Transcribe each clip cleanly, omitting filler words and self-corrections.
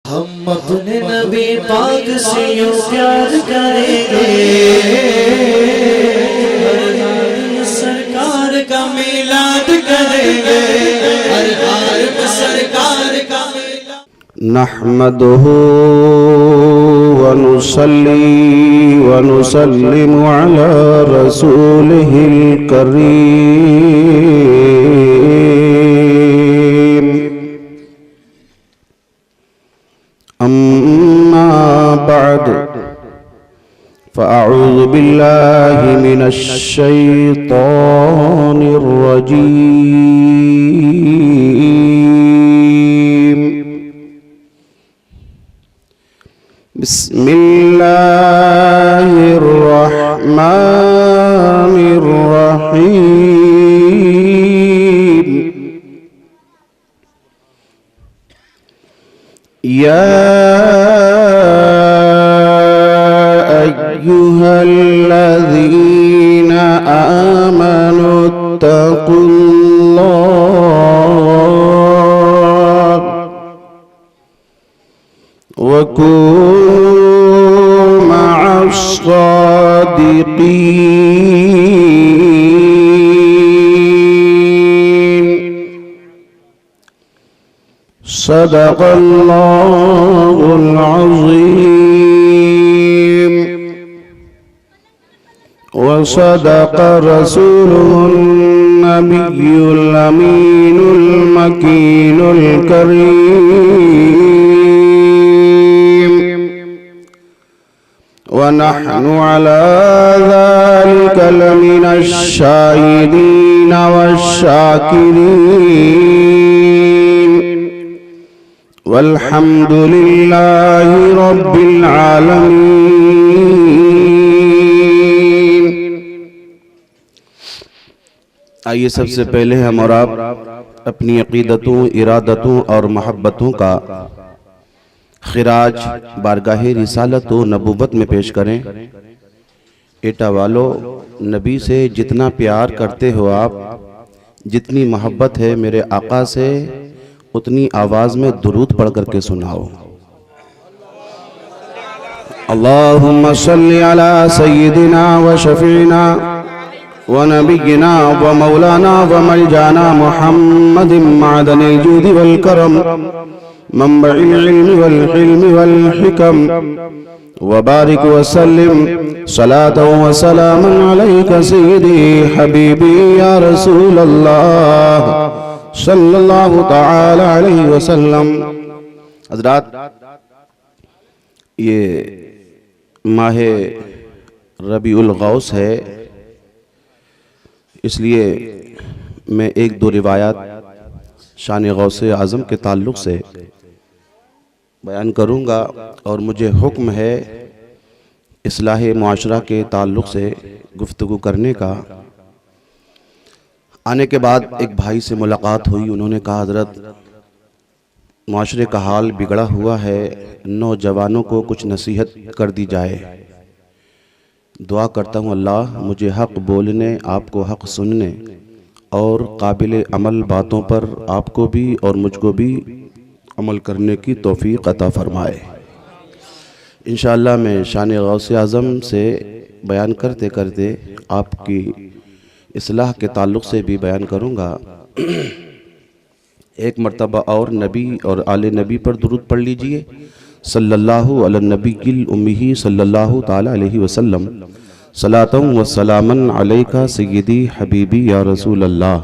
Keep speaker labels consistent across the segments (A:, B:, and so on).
A: हम अपने नबी पाक से यूं प्यार करेंगे, सरकार का मिलाद करेंगे, हर हाल में सरकार का
B: नहमदुहु व नुसल्ली व नुसल्लिमु अला रसूलिहिल करीम। अम्मा बअद फ़अऊज़ु बिल्लाहि मिनश शैतानिर रजीम। बिस्मिल्लाहिर रहमानिर रहीम। या अय्युहल्लज़ीना आमनुत्तक़ुल्लाह वकूनू मअस्सादिक़ीन। सदक़ल्लाहुल अज़ीम व सदक़ रसूलुहुन नबियुल अमीनुल मकीनुल करीम। व नहनु अला ज़ालिका लमिनश शाहिदीन वश्शाकिरीन। वल्हम्दुलिल्लाहि रब्बिल आलमीन। आइए सबसे पहले हम और आप अपनी अकीदतों, इरादतों और मोहब्बतों का खिराज बारगाहे रिसालत व नबूवत में पेश करें। एटा वालो, नबी से जितना प्यार करते हो आप, जितनी मोहब्बत है मेरे आका से, उतनी आवाज में दुरूद पढ़ करके सुनाओ। अल्लाहुम्मा सल्ली अला सय्यिदिना व शफीना व नबिय्यिना व मौलाना व मलजाना मुहम्मदिन मअदनिल जूदि वल करम मंबइल इल्मि वल हिल्मि वल हिकम व बारिक व सल्लिम सलातन व सलामन अलैका सय्यदी हबीबी या रसूल अल्लाह सल्लल्लाहु ताला अलैहि वसल्लम। हज़रात, ये माहे रबीउल गौस है, इसलिए मैं एक दो रिवायात शान गौसे आज़म के ताल्लुक़ से बयान करूँगा और मुझे हुक्म है इस्लाह मुआशरा के ताल्लुक़ से गुफ्तगू करने का। आने के बाद एक भाई से मुलाकात हुई, उन्होंने कहा हज़रत, मुआशरे का हाल बिगड़ा हुआ है, नौजवानों को कुछ नसीहत कर दी जाए। दुआ करता हूँ अल्लाह मुझे हक़ बोलने, आपको हक़ सुनने और काबिल अमल बातों पर आपको भी और मुझको भी अमल करने की तौफ़ीक़ अता फ़रमाए। इंशाअल्लाह मैं शान गौसे आज़म से बयान करते करते आपकी इस्लाह के ताल्लुक़ से भी बयान करूँगा। एक मर्तबा और नबी और आले नबी पर दुरूद पढ़ लीजिए। सल्लल्लाहु अला नबील उम्मी सल्लल्लाहु ताला अलैहि वसल्लम। सलातन व सलामन अलैका सय्यदी हबीबी या रसूल अल्लाह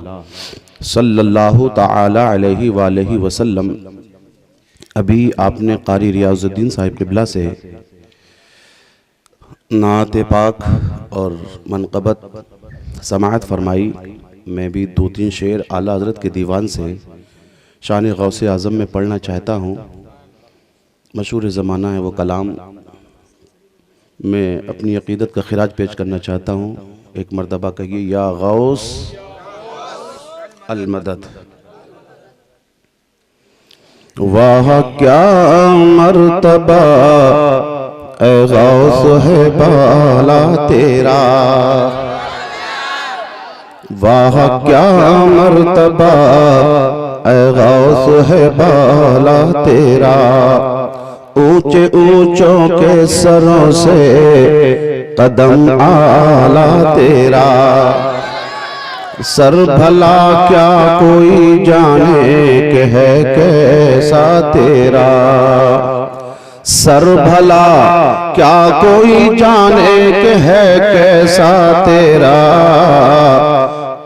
B: सल्लल्लाहु ताला अलैहि वालैहि वसल्लम। अभी आपने कारी रियाजुद्दीन साहिब क़िबला से नात पाक और मनक़बत समाअत फरमाई। मैं भी दो तीन शेर आला हज़रत के दीवान से शान गौसे आज़म में पढ़ना चाहता हूँ। मशहूर ज़माना है वो कलाम, मैं अपनी अक़ीदत का खिराज पेश करना चाहता हूँ। एक मरतबा कहिए या गौस अल मदद। वाह क्या मर्तबा ए गौस है बाला तेरा, वाह क्या मर्तबा ए गौस है बाला तेरा। ऊंचे ऊंचों के सरों से कदम आला तेरा। सर भला क्या कोई जाने कि है कैसा तेरा। सर भला क्या कोई जाने कि है कैसा तेरा।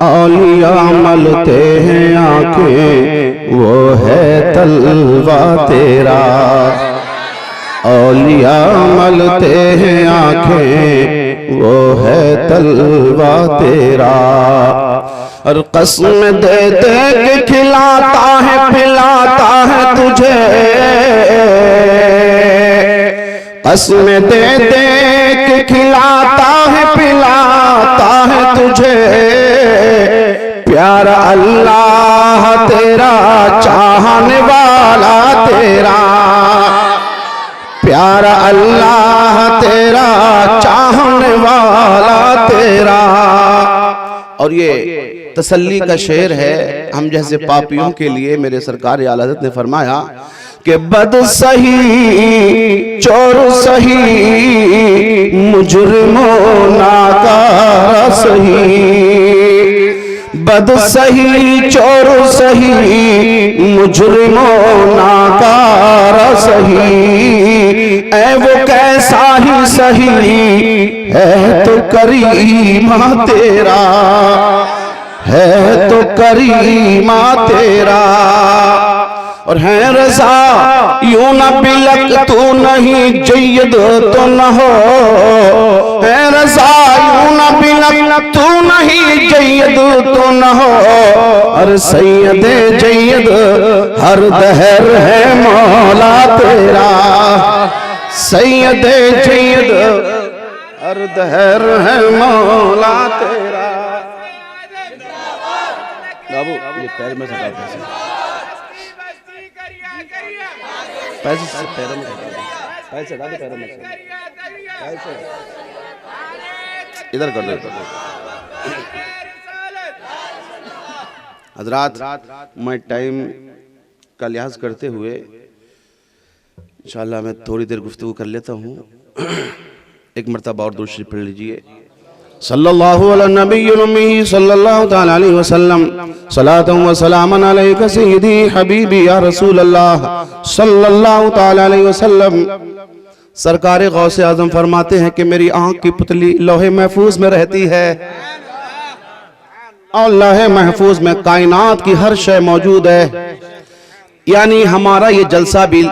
B: औलिया मलते हैं आंखें वो है तलवा तेरा। औलिया मलते हैं आंखें वो है तलवा तेरा। और कसम दे दे के खिलाता है पिलाता है तुझे। कसम दे दे के खिलाता है पिलाता है तुझे। प्यारा अल्लाह तेरा चाहने वाला तेरा। प्यारा अल्लाह तेरा चाहने वाला तेरा। और ये तसल्ली का शेर है हम जैसे पापियों के लिए। मेरे सरकार आला हज़रत ने फरमाया कि बद सही चोर सही मुजरिमों नाकार सही। बद सही चोर सही मुजरिमों नाकार सही। ऐ वो कैसा ही सही है तो करीमा तेरा। है तो करीमा तेरा। और है रज़ा यूं न बिलक तू नहीं जय्यद तो न हो। है रज़ा यूं न बिलक तू नहीं जय्यद तो न हो। और सैयद जय्यद हर दहर है मौला तेरा। सैयद जय्यद हर दहर है मौला तेरा। बाबू ये पैर में सटा पैसे से पैरों में पैसे डाल दे पैरों में पैसे इधर कर दो। हजरात मैं टाइम का लिहाज करते हुए इंशाअल्लाह मैं थोड़ी देर गुफ्तगू कर लेता हूँ। एक मरतबा और दूसरी पढ़ लीजिए। सल्लल्लाहु अला नबिय्यिल उम्मी सल्लल्लाहु तआला अलैहि वसल्लम सलातुन व सलामन अलैका सय्यदी हबीबी या रसूल अल्लाह सल्लल्लाहु तआला अलैहि वसल्लम। सरकार गौसे आजम फरमाते हैं कि मेरी आंख की पुतली लौहे महफूज में रहती है और लौहे महफूज में कायनात की हर शय मौजूद है। यानी हमारा ये जलसा भी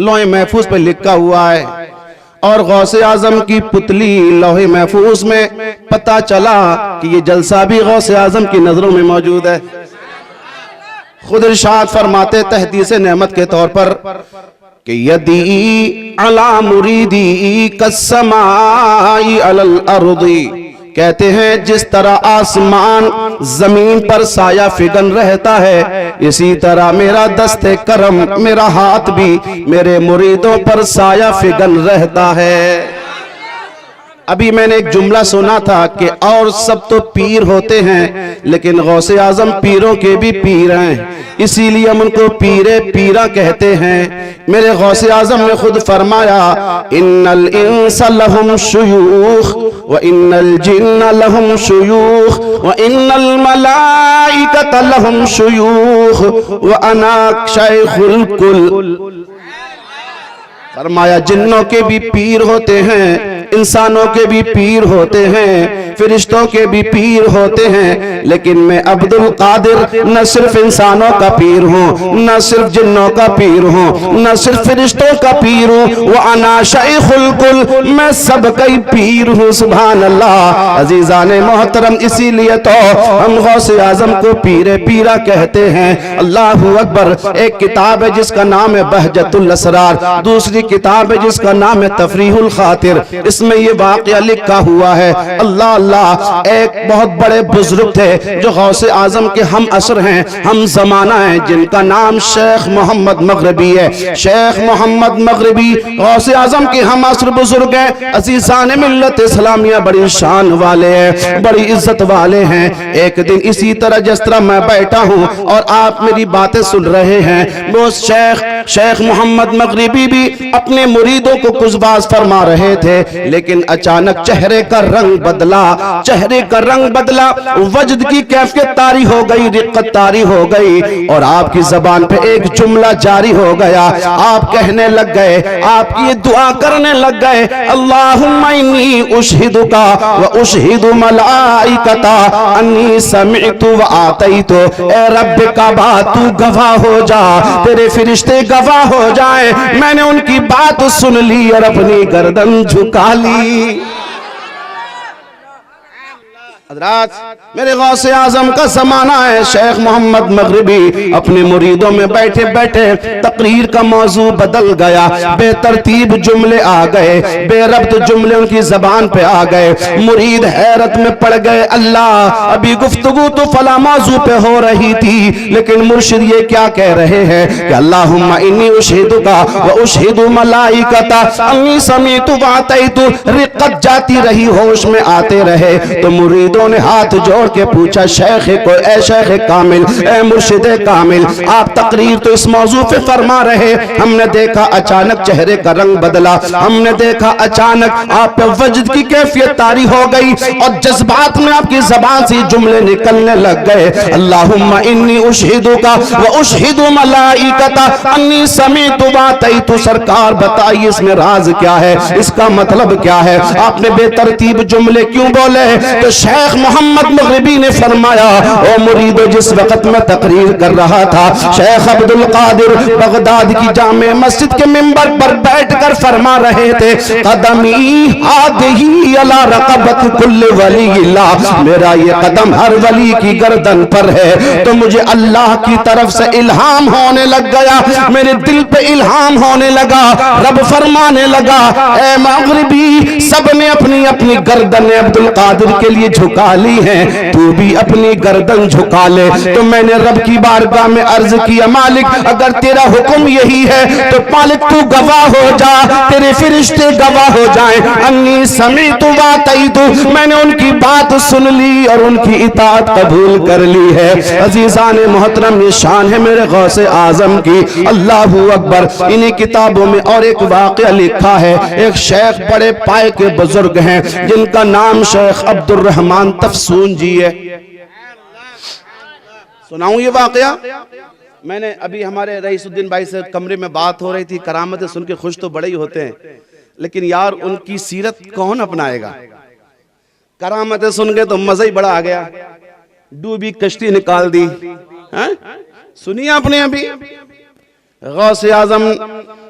B: लौहे महफूज पे लिखा हुआ है। और गौसे आजम की पुतली लौहे महफूज में पता चला कि ये जलसा भी गौसे आजम की नजरों में मौजूद है। खुद इरशाद फरमाते तहदीस नेमत के तौर पर कि यदी अला मुरीदी कस्समाई अलल अर्दी। कहते हैं जिस तरह आसमान जमीन पर साया फिगन रहता है इसी तरह मेरा दस्ते करम मेरा हाथ भी मेरे मुरीदों पर साया फिगन रहता है। अभी मैंने एक जुमला सुना था कि और सब तो पीर होते हैं लेकिन गौसे आजम पीरों के भी पीर हैं, इसीलिए हम उनको पीरे पीरा कहते हैं। मेरे गौसे आजम ने खुद फरमाया इन्नल इंसा लहुम शुयूख व इन्नल जिन्ना लहुम शुयूख व इन्नल मलाइकता लहुम शुयूख व अना शैखुल कुल। फरमाया जिन्नों के भी पीर होते हैं, इंसानों के भी पीर होते हैं, फिरिश्तों के भी पीर होते हैं, लेकिन मैं अब्दुल कादिर न सिर्फ इंसानों का पीर हूँ, न सिर्फ जिन्नों का पीर हूँ, न सिर्फ फिरिश्तों का पीर हूँ, वो अना शैखुल कुल, मैं सब का ही पीर हूँ। सुभान अल्लाह। अजीजाने मोहतरम, इसीलिए तो हम गौसे आजम को पीरे पीरा कहते हैं। अल्लाहु अकबर। एक किताब है जिसका नाम है बहजतुल असरार, दूसरी किताब है जिसका नाम है तफरीहुल खातिर। इसमें ये वाक़या लिखा हुआ है, अल्लाह अल्लाह एक बहुत बड़े बुजुर्ग थे जो गौसे आजम के हम असर हैं, हम जमाना है, जिनका नाम शेख मोहम्मद मगरबी है। शेख मोहम्मद मगरबी गौसे आजम के हम असर बुजुर्ग हैं। अजीजान मिल्लत इस्लामिया बड़ी शान वाले हैं, बड़ी इज्जत वाले हैं। एक दिन इसी तरह जिस तरह मैं बैठा हूँ और आप मेरी बातें सुन रहे हैं, वो शेख मोहम्मद मगरबी भी अपने मुरीदों को कुछ बात फरमा रहे थे, लेकिन अचानक चेहरे का रंग बदला, चेहरे का रंग बदला, वजद की कैफियत तारी हो गई, रिक्कत तारी हो गई और आपकी जबान पे एक जुमला जारी हो गया। आप कहने लग गए, आप ये दुआ करने लग गए, अल्लाहुम्मा इन्नी उशहिदुका व उशहिदु मलाइकता अन्नी समिअतु व आतैतु। ए रब्ब काबा, तू गवाह हो जा, तेरे फरिश्ते गवाह हो जाए, मैंने उनकी बात सुन ली और अपनी गर्दन झुका ली। हज़रात, मेरे गौसे आजम का जमाना है। शेख मोहम्मद मगरिबी अपने मुरीदों में बैठे बैठे तकरीर का मौजू बदल गया, बेतरतीब जुमले आ गए, बेरब्त जुमले उनकी जबान पे आ गए। मुरीद हैरत में पड़ गए, अल्लाह अभी गुफ्तगू तो फला मौजू पे हो रही थी, लेकिन मुर्शिद ये क्या कह रहे हैं कि अल्लाहुम्मा इन्नी उशहिदुका व उशहिदु मलाइकता अन्नी समीतु व अतैतु। रिक्कत जाती रही, होश में आते रहे। तो मुरीदों ने हाथ जोड़ के पूछा, शेख को, ए शेख कामिल, ए मुर्शिद कामिल, आप तकरीर तो इस मौजू पे फरमा रहे, हमने देखा अचानक चेहरे का रंग बदला, हमने देखा अचानक आप पे वजद की कैफियत तारी हो गई और जज्बात में आपकी जबान से जुमले निकलने लग गए, अल्लाहुम्मा इन्नी उशहिदुका व उशहिदु मलाइकता अन्नी समीतु व अतैतु। सरकार बताइए इसमें राज क्या है, इसका मतलब क्या है, आपने बेतरतीब जुमले क्यों बोले? तो शेख मोहम्मद मगरिबी ने फरमाया, ओ मुरीदो, जिस वक्त मैं तकरीर कर रहा था, शेख अब्दुल कादिर बगदाद की जामे मस्जिद के मिंबर पर बैठकर फरमा रहे थे, कदमी हादिही अला रक़बत कुल्ल वलील्लाह, मेरा ये कदम हर वली की गर्दन पर है। तो मुझे अल्लाह की तरफ से इल्हाम होने लग गया, मेरे दिल पे इल्हाम होने लगा, रब फरमाने लगा, ए मगरिबी, सबने अपनी अपनी गर्दन अब्दुल कादिर के लिए झुका ली है, तू भी अपनी गर्दन झुका ले। तो मैंने रब की बारगाह में अर्ज किया, मालिक अगर तेरा हुक्म यही है तो मालिक तू गवाह हो जा, तेरे फरिश्ते गवाह हो जाएं, अन्नी समीतु व अतैतु, मैंने उनकी बात सुन ली और उनकी इताअत कबूल कर ली है। अजीजान मोहतरम, ये शान है मेरे गौसे आजम की, अल्लाहू अकबर। इन्हीं किताबों में और एक वाक़या लिखा है, एक शेख बड़े पाए के बुजुर्ग हैं जिनका नाम शेख अब्दुल रहमान तफसून जी है। सुनाऊं ये वाकया? मैंने अभी हमारे रईसुद्दीन भाई से कमरे में बात हो रही थी, करामतें सुन के खुश तो बड़े ही होते हैं, लेकिन यार उनकी सीरत कौन अपनाएगा? करामतें सुन के तो मजा ही बड़ा आ गया, डूबी कश्ती निकाल दी। सुनिए आपने अभी गौसे आजम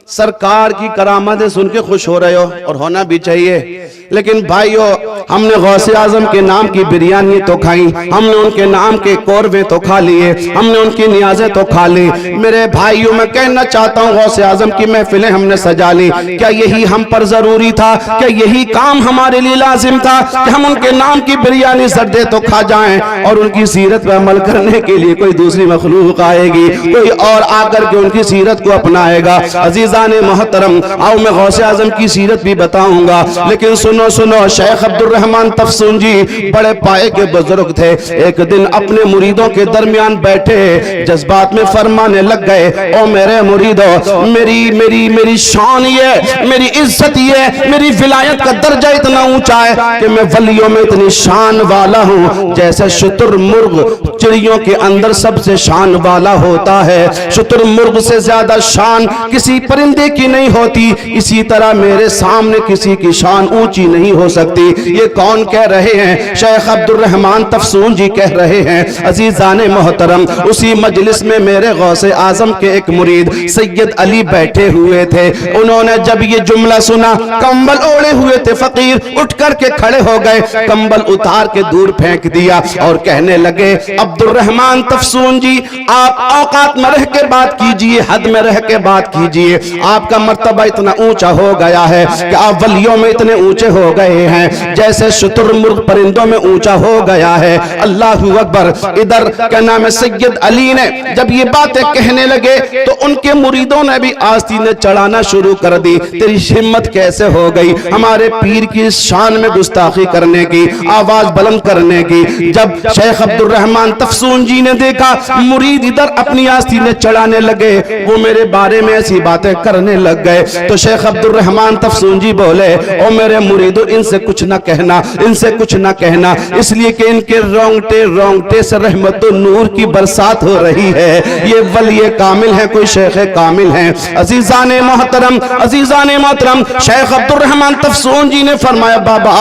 B: सरकार की करामतें सुन के खुश हो रहे हो और होना भी चाहिए, लेकिन भाइयों हमने गौसे आजम के नाम की बिरयानी तो खाई, हमने उनके नाम के कोरवे तो खा लिए, हमने उनकी नियाज़ें तो खा ली। मेरे भाइयों मैं कहना चाहता हूँ, गौसे आजम की महफिलें हमने सजा ली, क्या यही हम पर जरूरी था? क्या यही काम हमारे लिए लाजिम था कि हम उनके नाम की बिरयानी जर्दे तो खा जाएं और उनकी सीरत पर अमल करने के लिए कोई दूसरी मखलूक आएगी, कोई और आकर के उनकी सीरत को अपनाएगा? अजीजान मोहतरम, आओ मैं गौसे आजम की सीरत भी बताऊंगा, लेकिन सुनो सुनो, शेख अब्दुल रहमान तफसून जी बड़े पाए के बुजुर्ग थे। एक दिन अपने मुरीदों के दरमियान बैठे जज्बात में फरमाने लग गए, ओ मेरे मुरीदों, मेरी मेरी मेरी शान ये, मेरी इज्जत ये, मेरी विलायत का दर्जा इतना ऊंचा है कि मैं वलियों में इतनी शान वाला हूँ जैसे शुतुरमुर्ग चिड़ियों के अंदर सबसे शान वाला होता है, शुतुरमुर्ग से ज्यादा शान किसी परिंदे की नहीं होती, इसी तरह मेरे सामने किसी की शान ऊंची नहीं हो सकती। ये कौन कह रहे हैं? शेख अब्दुल रहमान तफसून जी कह रहे हैं। अजीजान मोहतरम, उसी मजलिस में मेरे गौसे आजम के एक मुरीद सैयद अली बैठे हुए थे। उन्होंने जब ये जुमला सुना, कंबल ओढ़े हुए थे फकीर, उठ करके खड़े हो गए, कंबल उतार के दूर फेंक दिया और कहने लगे, अब्दुल रहमान तफसून जी, आप औकात में रह के बात कीजिए, हद में रह के बात कीजिए, आपका मर्तबा इतना ऊंचा हो गया है कि आप वलियों में इतने ऊंचे हो हो गए हैं जैसे शुतुरमुर्ग परिंदों में ऊंचा हो गया है। अल्लाहू अकबर। इधर क्या नाम है, सैयद अली ने जब ये बातें कहने लगे तो उनके मुरीदों ने भी आस्तीनें चढ़ाना शुरू कर दी। तेरी हिम्मत कैसे हो गई हमारे पीर की शान में गुस्ताखी करने की, आवाज बुलंद करने की। जब शेख अब्दुल रहमान तफसून जी ने देखा मुरीद इधर अपनी आस्तीनें चढ़ाने लगे, वो मेरे बारे में ऐसी बातें करने लग गए, तो शेख अब्दुल रहमान तफसून जी बोले, ओ मेरे मुरीदों इनसे कुछ ना कहना, इनसे कुछ ना कहना, इसलिए कि इनके रोंगटे रोंगटे से रहमत नूर की बरसात हो रही है। ये वली कामिल है, कोई शेख कामिल है। अजीजान मोहतरम, अजीजान मोहतरम, शेख अब्दुल रहमान तफसून जी ने फरमाया बाबा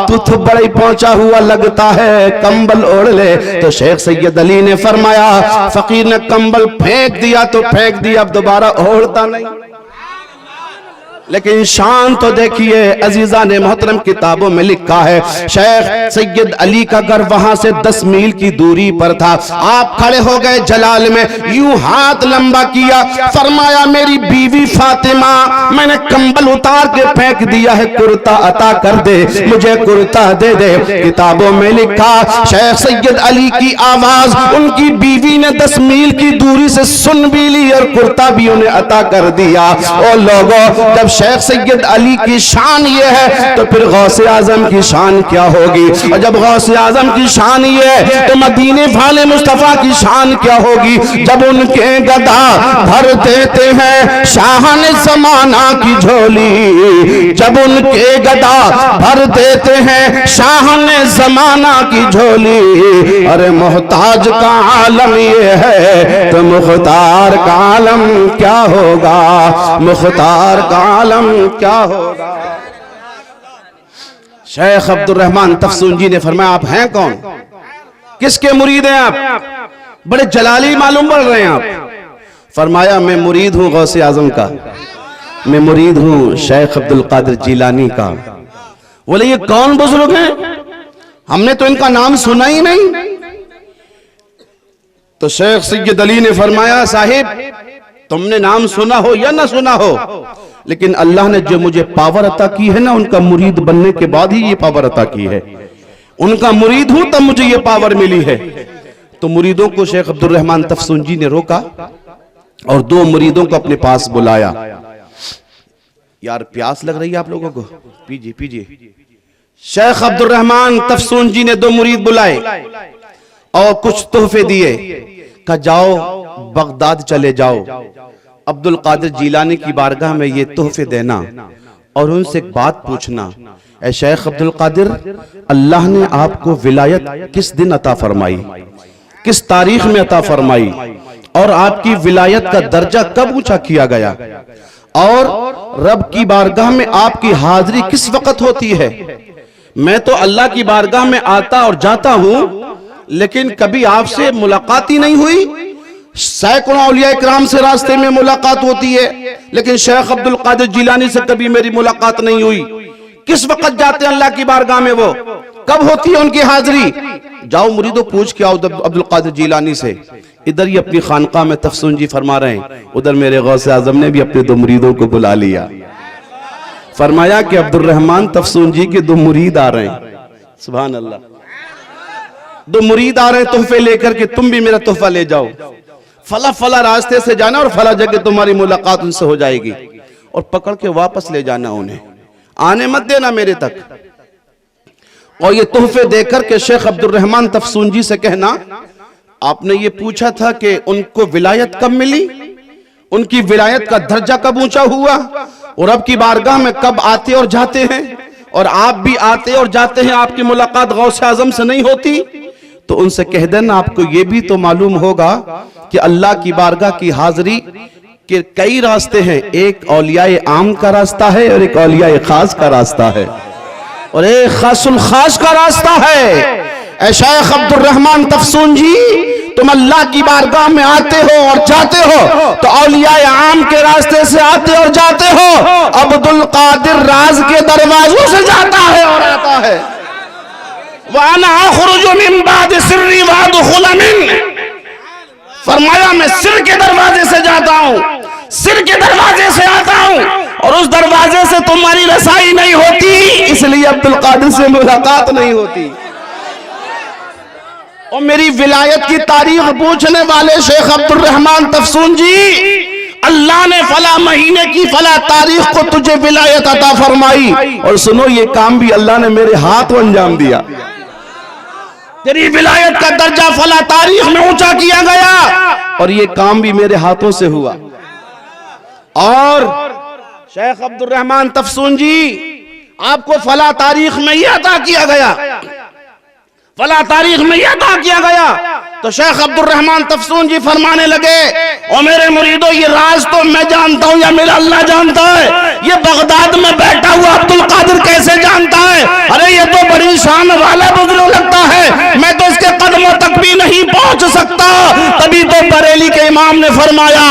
B: तू तो बड़ा ही पहुंचा हुआ लगता है, कंबल ओढ़ ले। तो शेख सैयद अली ने फरमाया फकीर ने कंबल फेंक दिया तो फेंक दिया, अब दोबारा ओढ़ता नहीं। लेकिन शान तो देखिए अजीजा ने मोहतरम, किताबों में लिखा है शेख सैयद अली का घर वहां से 10 मील की दूरी पर था। आप खड़े हो गए जलाल में, यूं हाथ लंबा किया, फरमाया मेरी बीवी फातिमा मैंने कंबल उतार के फेंक दिया है, कुर्ता अता कर दे, मुझे कुर्ता दे दे। किताबों में लिखा शेख सैयद अली की आवाज उनकी बीवी ने 10 मील की दूरी से सुन भी ली और कुर्ता भी उन्हें अता कर दिया। और लोगों जब शेख सैयद अली की शान ये है तो फिर गौसे आजम की शान क्या होगी, और जब गौसे आजम की शान ये है तो मदीने वाले मुस्तफा की शान क्या होगी। जब उनके गदा भर देते हैं शाहन जमाना की झोली, जब उनके गदा भर देते हैं शाहन जमाना की झोली, अरे मोहताज का आलम ये है तो मुख्तार का आलम क्या होगा, मुख्तार का क्या होगा। शेख अब्दुल रहमान तफसून जी ने फरमाया आप हैं कौन, किसके मुरीद हैं आप, बड़े जलाली मालूम पड़ रहे हैं आप। फरमाया मैं मुरीद हूं गौसे आजम का, मैं मुरीद हूं शेख अब्दुल कादिर जिलानी का। बोले ये कौन बुजुर्ग हैं, हमने तो इनका नाम सुना ही नहीं। तो शेख सैयद अली ने फरमाया साहिब तुमने नाम सुना हो या ना सुना हो, लेकिन अल्लाह ने जो मुझे पावर अता की है ना, उनका मुरीद बनने के बाद ही ये पावर अता की है। उनका मुरीद हूं तब मुझे ये पावर मिली है। तो मुरीदों को शेख अब्दुल रहमान तफसून जी ने रोका और 2 मुरीदों को अपने पास बुलाया। यार प्यास लग रही है आप लोगों को, पीजिए पीजिए। शेख अब्दुल रहमान तफसून जी ने 2 मुरीद बुलाए और कुछ तोहफे दिए, कहा जाओ बगदाद चले जाओ, अब्दुल कादिर जिलानी की बारगाह में ये तोहफे देना और उनसे एक बात पूछना, ऐ शेख अब्दुल कादिर अल्लाह ने आपको विलायत किस दिन अता फरमाई, किस तारीख में अता फरमाई, और आपकी विलायत का दर्जा कब ऊंचा किया गया, और रब की बारगाह में आपकी हाजिरी किस वक्त होती है। मैं तो अल्लाह की बारगाह में आता और जाता हूं, लेकिन कभी आपसे मुलाकात ही नहीं हुई। सैकड़ों औलिया किराम से रास्ते में मुलाकात होती है, लेकिन शेख अब्दुल कादिर जिलानी से कभी मेरी मुलाकात नहीं हुई। किस वक्त जाते हैं अल्लाह की बारगाह में, वो कब होती है उनकी हाजिरी। जाओ मुरीदों पूछ के आओ अब्दुल कादिर जिलानी से। इधर ही अपनी खानकाह में तफसून जी फरमा रहे हैं, उधर मेरे गौसे आजम ने भी अपने 2 मुरीदों को बुला लिया। फरमाया कि अब्दुल रहमान तफसून जी के 2 मुरीद आ रहे हैं। सुभान अल्लाह, 2 मुरीद आ रहे हैं तोहफे लेकर के, तुम भी मेरा तोहफा ले जाओ, फला फला रास्ते से जाना और फला जगह तुम्हारी मुलाकात उनसे हो जाएगी, और पकड़ के वापस ले जाना, उन्हें आने मत देना मेरे तक। और ये तोहफे देकर के शेख अब्दुल रहमान तफसून जी से कहना आपने ये पूछा था कि उनको विलायत कब मिली, उनकी विलायत का दर्जा कब ऊंचा हुआ, और रब की बारगाह में कब आते और जाते हैं, और आप भी आते और जाते हैं, आपकी मुलाकात गौसे आजम से नहीं होती। तो उनसे कह देना आपको ये भी तो मालूम होगा कि अल्लाह की बारगाह की हाजिरी के कई रास्ते हैं, एक औलियाए आम का रास्ता है और एक औलियाए खास का रास्ता है, और एक खासुल खास का रास्ता है। ऐ शेख अब्दुल रहमान तफसून जी तुम अल्लाह की बारगाह में आते हो और जाते हो तो औलियाए आम के रास्ते से आते और जाते हो, अब्दुल कादिर राज के दरवाजों से जाता है और आता है। फरमाया मैं सिर के दरवाजे से जाता हूँ, सिर के दरवाजे से आता हूँ, और उस दरवाजे से तुम्हारी रसाई नहीं होती, इसलिए वली अब्दुल कादिर से मुलाकात नहीं होती। और मेरी विलायत की तारीख पूछने वाले शेख अब्दुल रहमान तफसून जी, अल्लाह ने फला महीने की फला तारीख को तुझे विलायत अता फरमाई, और सुनो ये काम भी अल्लाह ने मेरे हाथों अंजाम दिया। तेरी विलायत का दर्जा फला तारीख में ऊंचा किया गया, और ये काम भी मेरे हाथों से हुआ। और शेख अब्दुल रहमान तफसून जी, आपको फला तारीख में यह अता किया गया, फला तारीख में यह अता किया गया। तो शेख अब्दुल रहमान तफसून जी फरमाने लगे, और मेरे मुरीदों ये राज तो मैं जानता हूं या मेरा अल्लाह जानता है, ये बगदाद में बैठा हुआ अब्दुल कादिर कैसे जानता है? अरे ये तो बड़ी शान वाला बुजुर्ग लगता है, मैं तो इसके कदमों तक भी नहीं पहुंच सकता। तभी तो बरेली के इमाम ने फरमाया,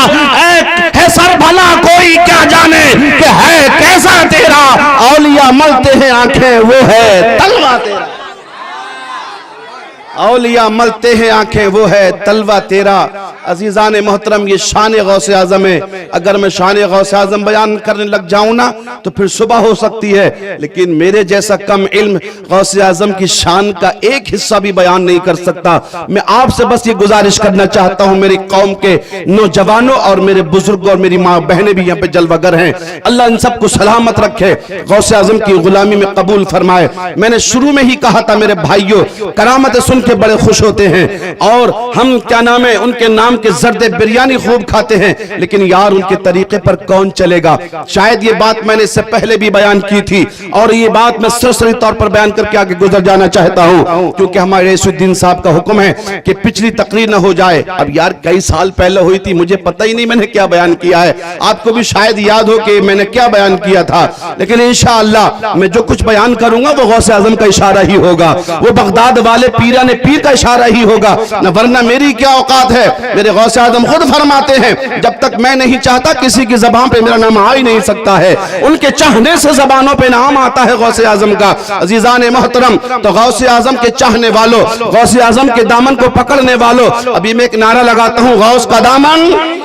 B: है सर भला कोई क्या जाने कि है कैसा तेरा, औलिया मलते हैं आंखें वो है तलवा तेरा। औलिया मलते हैं आंखें वो है तलवा तेरा। अजीजान मोहतरम, ये शान गौसे आजम है। अगर मैं शान गौसे आजम बयान करने लग जाऊं ना तो फिर सुबह हो सकती है, लेकिन मेरे जैसा कम इल्म गौसे आजम की शान का एक हिस्सा भी बयान नहीं कर सकता। मैं आपसे बस ये गुजारिश करना चाहता हूं, मेरी कौम के नौजवानों और मेरे बुजुर्ग और मेरी माँ बहनें भी यहाँ पे जलवागर हैं, अल्लाह इन सबको सलामत रखे, गौसे आजम की गुलामी में कबूल फरमाए। मैंने शुरू में ही कहा था मेरे भाइयों, करामत सुन के बड़े खुश होते हैं, और हम क्या नाम है उनके नाम के जर्दे बिरयानी खूब खाते हैं, लेकिन यार उनके तरीके पर कौन चलेगा। शायद ये बात मैंने इससे पहले भी बयान की थी, और ये बात मैं सरसरी तौर पर बयान करके आगे गुजर जाना चाहता हूं, क्योंकि हमारे रईसुद्दीन साहब का हुक्म है कि पिछली तकरीर न हो जाए। अब यार कई साल पहले हुई थी, मुझे पता ही नहीं मैंने क्या बयान किया है, आपको भी शायद याद हो कि मैंने क्या बयान किया था, लेकिन इंशाअल्लाह मैं जो कुछ बयान करूंगा वो गौसे आजम का इशारा ही होगा, वो बगदाद वाले पीरा ने पीर का इशारा ही होगा, न वरना मेरी क्या औकात है। मेरे गौसे आजम खुद फरमाते हैं, जब तक मैं नहीं चाहता किसी की जबान पे मेरा नाम आ ही नहीं सकता है, उनके चाहने से जबानों पे नाम आता है गौसे आजम का। अजीजान मोहतरम, तो गौसे आजम के चाहने वालों, गौसे आजम के दामन को पकड़ने वालों, अभी मैं एक नारा लगाता हूं, गौस का दामन।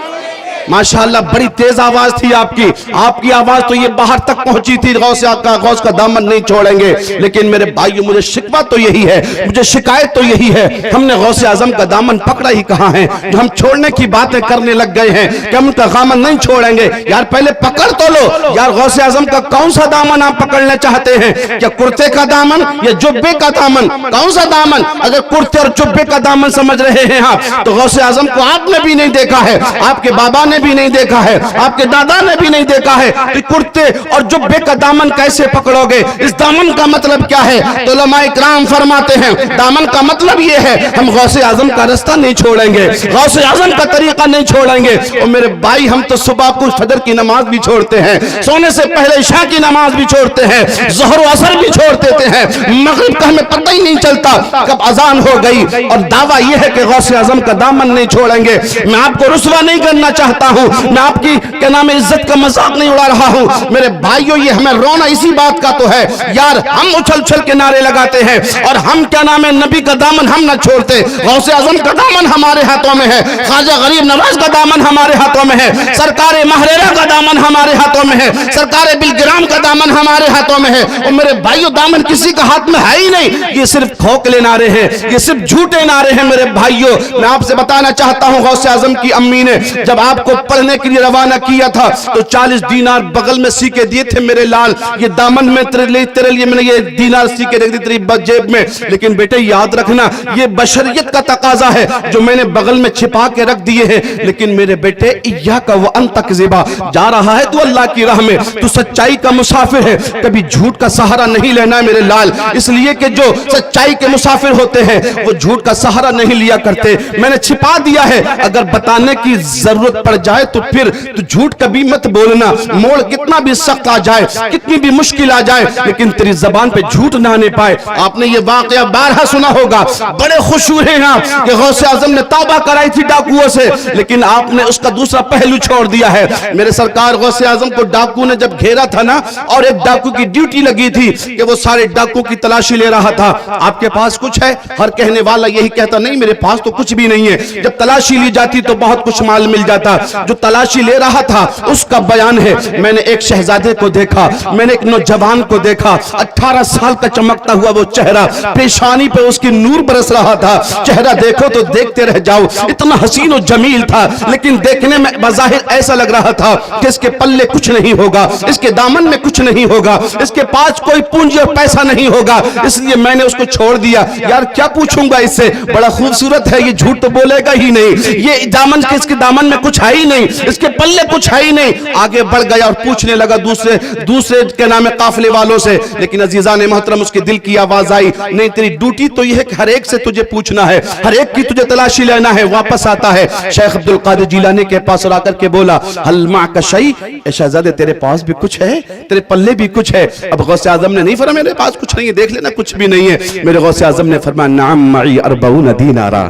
B: माशाअल्लाह बड़ी तेज आवाज थी आपकी आवाज तो ये बाहर तक पहुंची थी, गौस का दामन नहीं छोड़ेंगे। लेकिन मेरे भाइयों, मुझे शिकवा तो यही है, मुझे शिकायत तो यही है, हमने गौसे आजम का दामन पकड़ा ही कहां है, जो हम छोड़ने की बातें करने लग गए हैं कि हम उनका दामन नहीं छोड़ेंगे। यार पहले पकड़ तो लो यार, गौसे आजम का कौन सा दामन आप पकड़ना चाहते हैं? क्या कुर्ते का दामन या जुब्बे का दामन? कौन सा दामन? अगर कुर्ते और जुब्बे का दामन समझ रहे हैं आप, तो गौसे आजम को आपने भी नहीं देखा है, आपके बाबा ने भी नहीं देखा है, आपके दादा ने भी नहीं देखा है, कि कुर्ते और जुब्बे का दामन कैसे पकड़ोगे? इस दामन का मतलब क्या है? तो उलमा इकराम फरमाते हैं, दामन का मतलब ये है हम गौसे आजम का रास्ता नहीं छोड़ेंगे, गौसे आजम का तरीका नहीं छोड़ेंगे। और मेरे भाई, हम तो सुबह को फजर की नमाज भी छोड़ते हैं, सोने से पहले इशा की नमाज भी छोड़ते हैं, ज़ोहर और असर भी छोड़ देते हैं, मगरिब का हमें पता ही नहीं चलता कब अजान हो गई, और दावा यह है कि गौसे आजम का दामन नहीं छोड़ेंगे। मैं आपको रुसवा नहीं करना चाहता हूं, मैं आपकी क्या नाम है इज्जत का मजाक नहीं उड़ा रहा हूं। मेरे भाइयों, ये हमें रोना इसी बात का तो है यार, हम उछल उछल के नारे लगाते हैं, और हम क्या नाम है नबी का दामन हम ना छोड़ते, गौसे आजम का दामन हमारे हाथों में है, ख्वाजा गरीब नवाज का दामन हमारे हाथों में है, सरकार महरेरा का दामन हमारे हाथों में है, सरकार बिलग्राम का दामन हमारे हाथों में है। और मेरे भाइयों, दामन किसी का हाथ में है ही नहीं, ये सिर्फ खोखले नारे हैं, ये सिर्फ झूठे नारे हैं। मेरे भाइयों, मैं आपसे बताना चाहता हूं, गौसे आजम की अम्मी ने जब आपको पढ़ने के लिए रवाना किया था तो 40 दीनार बगल में सी के दिए थे मेरे लाल, ये दामन में तेरे लिए मैंने ये दीनार सी के रख दी तेरी जेब में। लेकिन बेटे याद रखना, ये बशरियत का तकाजा है जो मैंने बगल में छिपा के रख दिए हैं। लेकिन मेरे बेटे, इय्याका व अन तकज़िबा, जा रहा है तू अल्लाह की राह में, तू सच्चाई का मुसाफिर है, कभी झूठ का सहारा नहीं लेना है मेरे लाल, इसलिए कि जो सच्चाई के मुसाफिर होते हैं वो झूठ का सहारा नहीं लिया करते। मैंने छिपा दिया है, अगर बताने की जरूरत पड़ जाए तो फिर तो झूठ कभी मत बोलना, मोड़ कितना भी सख्त आ जाए, कितनी भी मुश्किल आ जाए, लेकिन तेरी जबान पे झूठ ना आने पाए। आपने ये वाकया बारहा सुना होगा, बड़े खुश हुए हैं आप कि गौसे आजम ने तौबा कराई थी डाकुओं से, लेकिन आपने उसका दूसरा पहलू छोड़ दिया है। मेरे सरकार गौसे आजम को डाकू ने जब घेरा था ना, और एक डाकू की ड्यूटी लगी थी कि वो सारे डाकू की तलाशी ले रहा था। आपके पास कुछ है? हर कहने वाला यही कहता, नहीं मेरे पास तो कुछ भी नहीं है। जब तलाशी ली जाती तो बहुत कुछ माल मिल जाता, जो तलाशी ले रहा था उसका बयान है। मैंने एक शहजादे को देखा, मैंने एक नौजवान को देखा, 18 साल का चमकता हुआ वो चेहरा, पेशानी पे उसकी नूर बरस रहा था। चेहरा देखो तो देखते रह जाओ, इतना हसीन और जमील था, लेकिन देखने में बज़ाहिर ऐसा लग रहा था कि इसके पल्ले कुछ नहीं होगा, इसके दामन में कुछ नहीं होगा, इसके पास कोई पूंजी और पैसा नहीं होगा। इसलिए मैंने उसको छोड़ दिया। यार क्या पूछूंगा इससे, बड़ा खूबसूरत है, ये झूठ तो बोलेगा ही नहीं, ये दामन के इसके दामन में कुछ है ही नहीं, इसके पल्ले कुछ है ही नहीं। आगे बढ़ गया और पूछने लगा दूसरे के नाम है काफिले वालों से। लेकिन अजीजान मोहतरम, उसके दिल की आवाज आई, नहीं तेरी ड्यूटी तो यह है कि हर एक से तुझे पूछना है, हर एक की तुझे तलाशी लेना है। वापस आता है शेख अब्दुल कादिर जिलानी के पास और आकर के बोला, हल माका शै, शहजादे तेरे पास भी कुछ है, तेरे पल्ले भी कुछ है। अब गौसे आजम ने नहीं फरमाया मेरे पास कुछ नहीं है, देख लेना कुछ भी नहीं है। मेरे गौसे आजम ने फरमाया, नाम मई 40 दीनारा।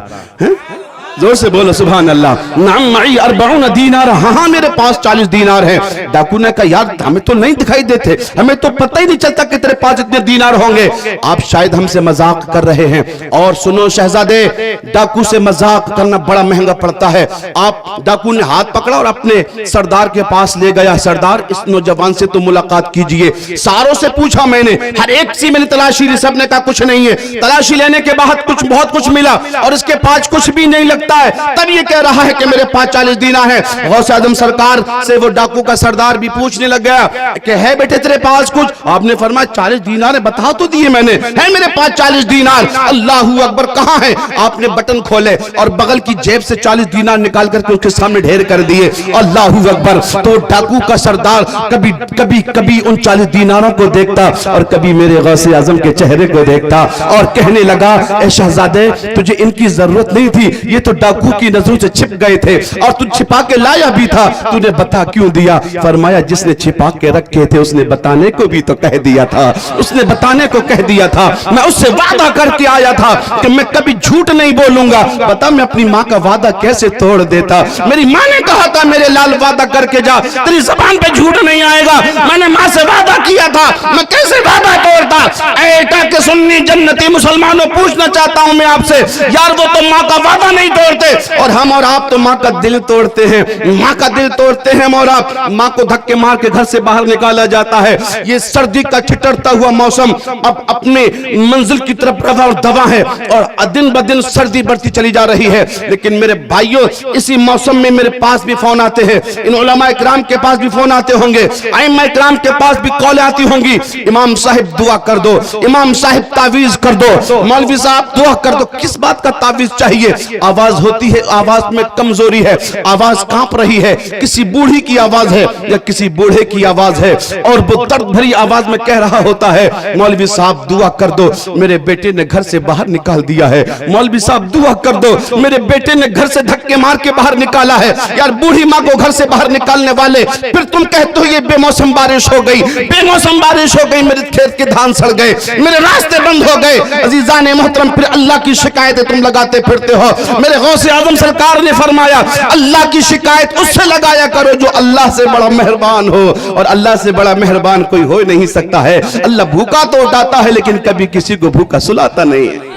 B: जोर से बोलो सुभान अल्लाह। नाम मई 40 दीनार, हाँ मेरे पास 40 दीनार है। डाकू ने कहा, यार हमें तो नहीं दिखाई देते, हमें तो पता ही नहीं चलता कि तेरे पास इतने दीनार होंगे, आप शायद हमसे मजाक कर रहे हैं। और सुनो शहजादे, डाकू से मजाक करना बड़ा महंगा पड़ता है। आप डाकू ने हाथ पकड़ा और अपने सरदार के पास ले गया, सरदार इस नौजवान से तो मुलाकात कीजिए। सारों से पूछा मैंने, हर एक सी मैंने तलाशी ली, सबने कहा कुछ नहीं है। तलाशी लेने के बाद कुछ बहुत कुछ मिला और इसके पास कुछ भी नहीं लगता है। तब ये कह रहा है कि मेरे पास 40 दीनार है। गौसे आजम सरकार से वो डाकू का सरदार भी पूछने लग गया कि है बेटे तेरे पास कुछ? आपने फरमाया 40 दीनार है, बता तो दिए मैंने, है मेरे पास 40 दीनार। अल्लाहू अकबर, कहां है? आपने बटन खोले और बगल की जेब से 40 दीनार निकाल करके उसके सामने ढेर कर दिए। अल्लाहू अकबर। तो डाकू का सरदार कभी कभी कभी उन 40 दीनारों को देखता और कभी मेरे गौसे आजम के चेहरे को देखता और कहने लगा, ए शहजादे तुझे इनकी जरूरत नहीं थी, ये तो डाकू की नजरों से छिप गए थे और तू छिपा के लाया भी था, तूने बता क्यों दिया? फरमाया, जिसने छिपा के रखे थे उसने बताने को भी तो कह दिया था, उसने बताने को कह दिया था। मैं उससे वादा करके आया था कि मैं कभी झूठ नहीं बोलूंगा। बता मैं अपनी माँ का वादा कैसे तोड़ देता? मेरी माँ ने कहा था मेरे लाल वादा करके जा, तेरी जबान पे झूठ नहीं आएगा। मैंने माँ से वादा किया था, मैं कैसे वादा तोड़ता? ऐटा के सुन्नी जन्नती मुसलमानों, पूछना चाहता हूं मैं आपसे, यार वो तो माँ का वादा नहीं तोड़ते और हम और आप तो माँ का दिल तोड़ते हैं, माँ का दिल तोड़ते हैं। और आप माँ को धक्के मार के घर से बाहर निकाला जाता है। ये सर्दी का ठिठुरता हुआ मौसम अब अपने मंजिल की तरफ रवा और दवा है और दिन ब दिन सर्दी बढ़ती चली जा रही है। लेकिन मेरे भाइयों, इसी मौसम में मेरे पास भी फोन आते हैं, इन उलमा इकराम के पास भी फोन आते होंगे, आइम्मा इकराम के पास भी कॉल आती होंगी, इमाम साहिब दुआ कर दो, इमाम साहिब तावीज कर दो, मौलवी साहब दुआ कर दो। किस बात का तावीज चाहिए? आवाज होती है, आवाज में कमजोरी है, आवाज कांप रही है, किसी बूढ़ी की आवाज है या किसी बूढ़े की आवाज है और वो दर्द भरी आवाज में कह रहा होता है, मौलवी साहब दुआ कर दो, मेरे बेटे ने घर से बाहर निकाल दिया है। मौलवी साहब दुआ कर दो, मेरे बेटे ने घर से धक्के मार के बाहर निकाला है। यार बूढ़ी माँ को घर से बाहर निकालने वाले, फिर तुम कहते हो ये बेमौसम बारिश हो गई, बेमौसम बारिश हो गई, मेरे खेत के धान सड़ गए, मेरे रास्ते बंद हो गए। अजीजान मोहतरम, फिर अल्लाह की शिकायतें तुम लगाते फिरते हो। मेरे गौसे आजम सरकार ने फरमाया, अल्लाह की शिकायत उससे लगाया करो जो अल्लाह से बड़ा मेहरबान हो, और अल्लाह से बड़ा मेहरबान कोई हो नहीं सकता है। अल्लाह भूखा तो उठाता है लेकिन कभी किसी को भूखा सुलाता नहीं है।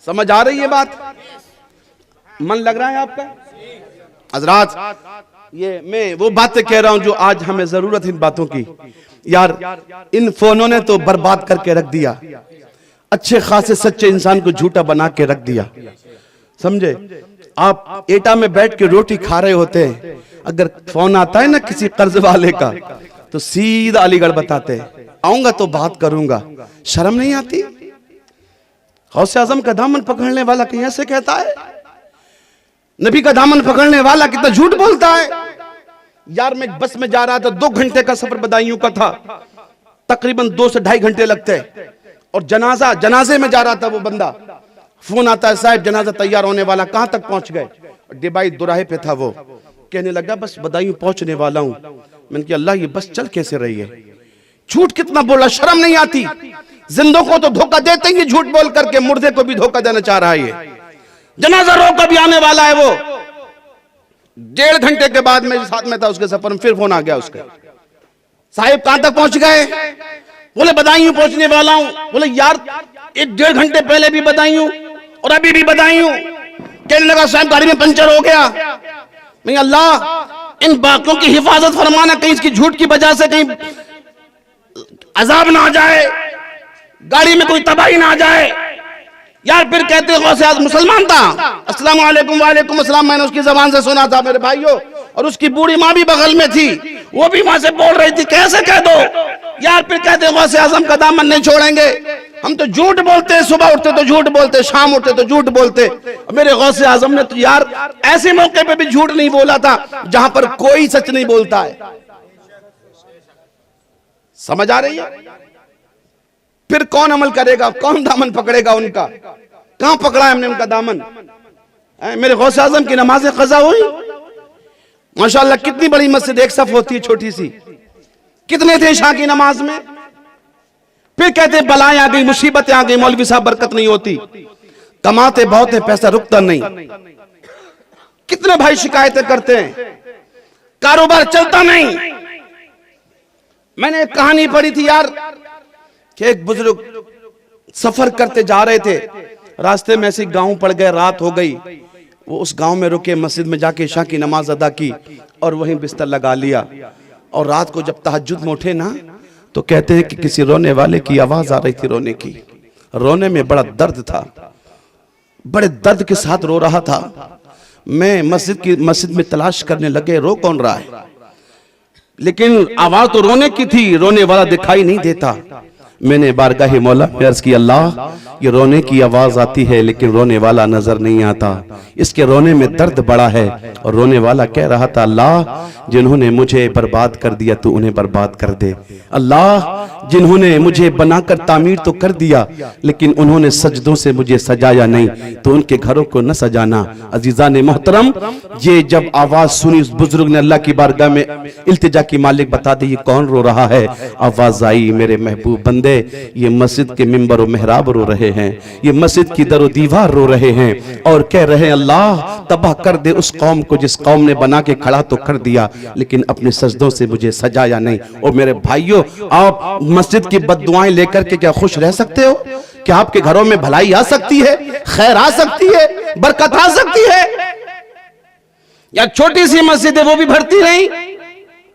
B: समझ आ रही है बात? मन लग रहा है आपका? हजरात, ये मैं वो बातें कह रहा हूं जो आज हमें जरूरत है इन बातों की। यार इन फोनों ने तो बर्बाद करके रख दिया, अच्छे खासे सच्चे इंसान को झूठा बना के रख दिया। समझे? आप एटा में बैठ के रोटी खा रहे होते हैं, अगर फोन आता है ना किसी कर्ज वाले का तो सीधा अलीगढ़ बताते हैं, आऊंगा तो बात करूंगा। शर्म नहीं आती? गौसे आजम का दामन पकड़ने वाला कहीं ऐसे कहता है? नबी का दामन पकड़ने वाला कितना झूठ बोलता है? यार मैं बस में जा रहा था, 2 घंटे का सफर बदायूं का था, तकरीबन 2 से 2.5 घंटे लगते हैं। और जनाजे में जा रहा था वो बंदा, फोन आता है, साहब जनाजा तैयार होने वाला, कहां तक पहुंच गए? डिबाई दुराहे पे था वो, कहने लगा बस बदायूं पहुंचने वाला हूं। मैंने कहा अल्लाह ये बस चल कैसे रही है? झूठ कितना बोला, शर्म नहीं आती? जिंदों को तो धोखा देते ही झूठ बोल करके, मुर्दे को भी धोखा देना चाह रहा है ये। जनाजा रो कभी आने वाला है वो। 1.5 घंटे के बाद मैं साथ में था उसके सफर में, फिर फोन आ गया उसका, साहिब कहां तक पहुंच गए? बोले बदायूं पहुंचने वाला हूं। बोले यार 1-1.5 घंटे पहले भी बदायूं और अभी भी बदायूं। कहने लगा साहब गाड़ी में पंचर हो गया। मैं अल्लाह इन बातों की हिफाजत फरमाना, कहीं इसकी झूठ की वजह से कहीं अजाब ना आ जाए, गाड़ी में कोई तबाही ना आ जाए यार। फिर कहते गौसे आज़म मुसलमान था, अस्सलाम वालेकुम वालेकुम अस्सलाम, मैंने उसकी जबान से सुना था मेरे भाइयों, और उसकी बूढ़ी माँ भी बगल में थी, वो भी वहां से बोल रही थी कैसे कह दो यार। फिर कहते गौसे आज़म का दामन नहीं छोड़ेंगे, हम तो झूठ बोलते हैं, सुबह उठते तो झूठ बोलते, शाम उठते तो झूठ बोलते। मेरे गौसे आज़म ने तो यार ऐसे मौके पे भी झूठ नहीं बोला था जहां पर कोई सच नहीं बोलता है। समझ आ रही है? फिर कौन अमल करेगा, कौन दामन पकड़ेगा उनका? कहां पकड़ा है हमने उनका दामन? मेरे गौसे आज़म की नमाज़ें क़ज़ा हुई माशाअल्लाह। कितनी बड़ी मस्जिद, एक सफ होती है छोटी सी, कितने थे शाह की नमाज में। फिर कहते बलाएं आ गई, मुसीबतें आ गई, मौलवी साहब बरकत नहीं होती, कमाते बहुत है पैसा रुकता नहीं। कितने भाई शिकायतें करते हैं, कारोबार चलता नहीं। मैंने एक कहानी पढ़ी थी यार कि एक बुजुर्ग सफर करते जा रहे थे, रास्ते में ऐसे गांव पड़ गए, रात हो गई, वो उस गांव में रुके, मस्जिद में जाके इशा की नमाज अदा की और वहीं बिस्तर लगा लिया। और रात को जब तहज्जुद में उठे ना, तो कहते हैं कि किसी रोने वाले की आवाज आ रही थी, रोने की। रोने में बड़ा दर्द था, बड़े दर्द के साथ रो रहा था। मैं मस्जिद में तलाश करने लगे, रो कौन रहा है, लेकिन आवाज तो रोने की थी, रोने वाला दिखाई नहीं देता। मैंने बारगाहे मौला में अर्ज की, अल्लाह ये रोने की आवाज आती है लेकिन रोने वाला नजर नहीं आता, इसके रोने में दर्द बड़ा है। और रोने वाला कह रहा था, अल्लाह जिन्होंने मुझे बर्बाद कर दिया तू उन्हें बर्बाद कर दे। अल्लाह जिन्होंने मुझे बनाकर तामीर तो कर दिया लेकिन उन्होंने सजदों से मुझे सजाया नहीं, तो उनके घरों को न सजाना। अजीजा ने मोहतरम, ये जब आवाज सुनी उस बुजुर्ग ने अल्लाह की बारगाह में इल्तिजा की, मालिक बता दे ये कौन रो रहा है। आवाज आई, मेरे महबूब बंदे, ये मस्जिद के मिंबर और मेहराब रो रहे हैं, ये मस्जिद की दरो दीवार रो रहे हैं और कह रहे हैं अल्लाह तबाह कर दे उस कौम को जिस कौम ने बना के खड़ा तो कर दिया लेकिन अपने सजदों से मुझे सजाया नहीं। और मेरे भाइयों, आप मस्जिद की बद्दुआएं लेकर के क्या खुश रह सकते हो? क्या आपके घरों में भलाई आ सकती है, खैर आ सकती है, बरकत आ सकती है? या छोटी सी मस्जिद है वो भी भरती नहीं,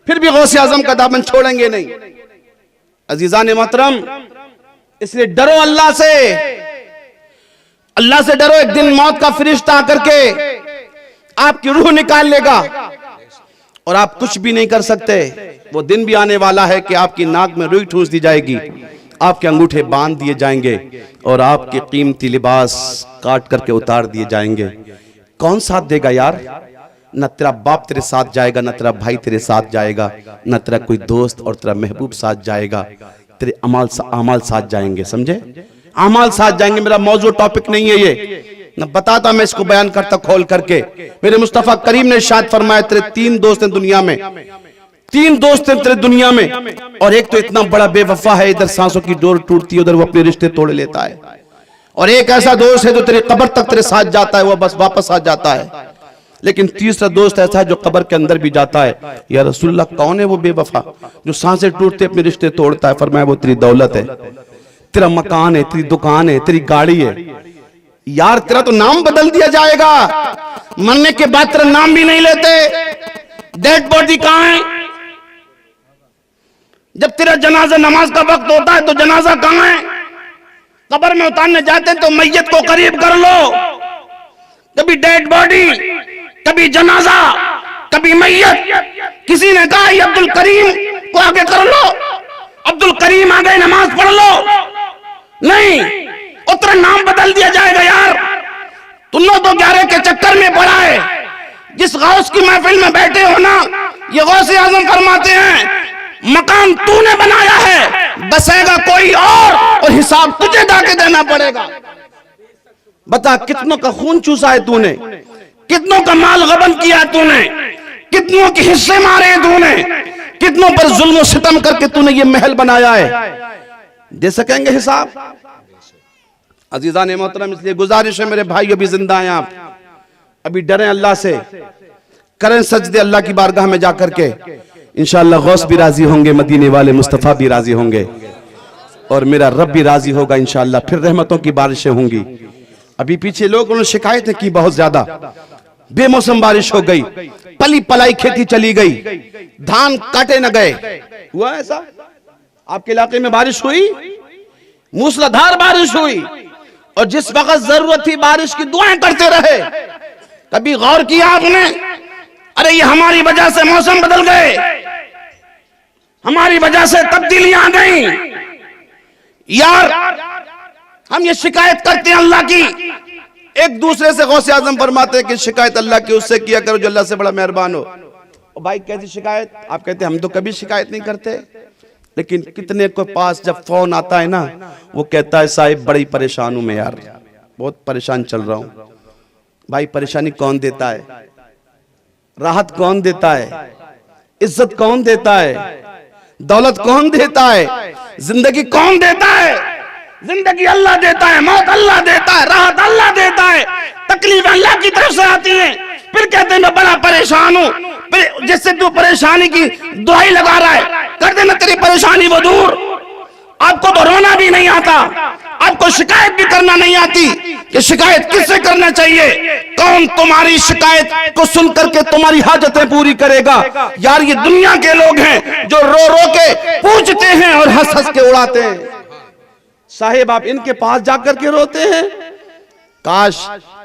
B: फिर भी गौसे आजम का दामन छोड़ेंगे नहीं। अजीजान मोहतरम, इसलिए डरो अल्लाह से, अल्लाह से डरो। एक दिन मौत का फरिश्ता आकर के आपकी रूह निकाल लेगा और आप कुछ भी नहीं कर सकते। वो दिन भी आने वाला है कि आपकी नाक में रुई ठूस दी जाएगी, आपके अंगूठे बांध दिए जाएंगे और आपके कीमती लिबास काट करके उतार दिए जाएंगे। कौन साथ देगा यार? न तेरा बाप तेरे साथ जाएगा, न तेरा भाई तेरे साथ जाएगा, न तेरा कोई दोस्त और तेरा महबूब साथ जाएगा, तेरे अमाल साथ जाएंगे। समझे? अमाल साथ जाएंगे। मेरा मौजूद टॉपिक नहीं है ये, न बताता मैं इसको बयान करता खोल करके। मेरे मुस्तफा करीम ने इरशाद फरमाया, तेरे 3 दोस्त हैं दुनिया में, 3 दोस्त हैं तेरे दुनिया में, और एक तो इतना बड़ा बेवफा है, इधर सांसों की डोर टूटती है उधर वो अपने रिश्ते तोड़ लेता है, और एक ऐसा दोस्त है जो तेरे कब्र तक तेरे साथ जाता है, वो बस वापस आ जाता है। लेकिन तीसरा दोस्त ऐसा है जो कब्र के अंदर भी जाता है। या रसूलुल्लाह, कौन है वो बेवफा जो सांसें टूटते अपने रिश्ते तोड़ता है? फरमाया, वो तेरी दौलत है, तेरा मकान है, तेरी दुकान है, तेरी गाड़ी है। यार तेरा तो नाम बदल दिया जाएगा, मरने के बाद तेरा नाम भी नहीं लेते। डेड बॉडी कहां है? जब तेरा जनाजा नमाज का वक्त होता है तो जनाजा कहां है? कब्र में उतारने जाते हैं तो मैयत को करीब कर लो। कभी डेड बॉडी, कभी जनाजा, कभी मैयत। किसी ने कहा ये अब्दुल करीम को आगे कर लो, अब्दुल करीम आ गए नमाज पढ़ लो। नहीं, उतना नाम बदल दिया जाएगा। यार तुम लोग तो 11 के चक्कर में पड़ा है। जिस गौस की महफिल में बैठे हो ना, ये गौसे आजम फरमाते हैं, मकान तूने बनाया है, बसेगा कोई और हिसाब तुझे जाके देना पड़ेगा। बता, कितनों का खून चूसा है तूने, कितनों का माल गबन किया तूने, कितनों के हिस्से मारे तूने, कितनों पर जुल्म और सितम करके तूने ये महल बनाया है। दे सकेंगे हिसाब? अजीजान मोहतरम, इसलिए गुजारिश है मेरे भाई, अभी जिंदा हैं आप, अभी डरें अल्लाह से, करें सजदे अल्लाह की बारगाह में जाकर के। इंशाअल्लाह गौस भी राजी होंगे, मदीने वाले मुस्तफा भी राजी होंगे और मेरा रब भी राजी होगा इंशाअल्लाह। फिर रहमतों की बारिशें होंगी अभी पीछे लोगों ने शिकायतें की बहुत ज्यादा, बेमौसम बारिश हो गई, पली पलाई खेती चली गई, धान काटे न गए। हुआ ऐसा? आपके इलाके में बारिश हुई? मूसलाधार बारिश हुई, और जिस वक्त जरूरत थी बारिश की दुआएं करते रहे। कभी गौर किया आपने? अरे ये हमारी वजह से मौसम बदल गए, हमारी वजह से तब्दीलियां आ गई। यार हम ये शिकायत करते हैं अल्लाह की, एक दूसरे से गौसे आजम फरमाते हैं कि शिकायत अल्लाह की उससे किया करो जो अल्लाह से बड़ा मेहरबान हो। और भाई कैसी शिकायत? आप कहते हैं हम तो कभी शिकायत नहीं करते, लेकिन कितने को पास जब फोन आता है ना, वो कहता है साहिब बड़ी परेशान हूं मैं यार, बहुत परेशान चल रहा हूं। भाई परेशानी कौन देता है? राहत कौन देता है? इज्जत कौन देता है? दौलत कौन देता है? जिंदगी कौन देता है? जिंदगी अल्लाह देता है, मौत अल्लाह देता है, राहत अल्लाह देता है, तकलीफ अल्लाह की तरफ से आती है। फिर कहते हैं मैं बड़ा परेशान हूं, फिर जिससे तू परेशानी की दुआई लगा रहा है, कर देना तेरी परेशानी वो दूर। आपको तो रोना भी नहीं आता, आपको शिकायत भी करना नहीं आती कि शिकायत किससे करना चाहिए, कौन तुम्हारी शिकायत को सुन करके तुम्हारी हाजतें पूरी करेगा। यार ये दुनिया के लोग हैं जो रो रो के पूछते हैं और हंस हंस के उड़ाते हैं। साहिब आप इनके पास जाकर के रोते हैं? काश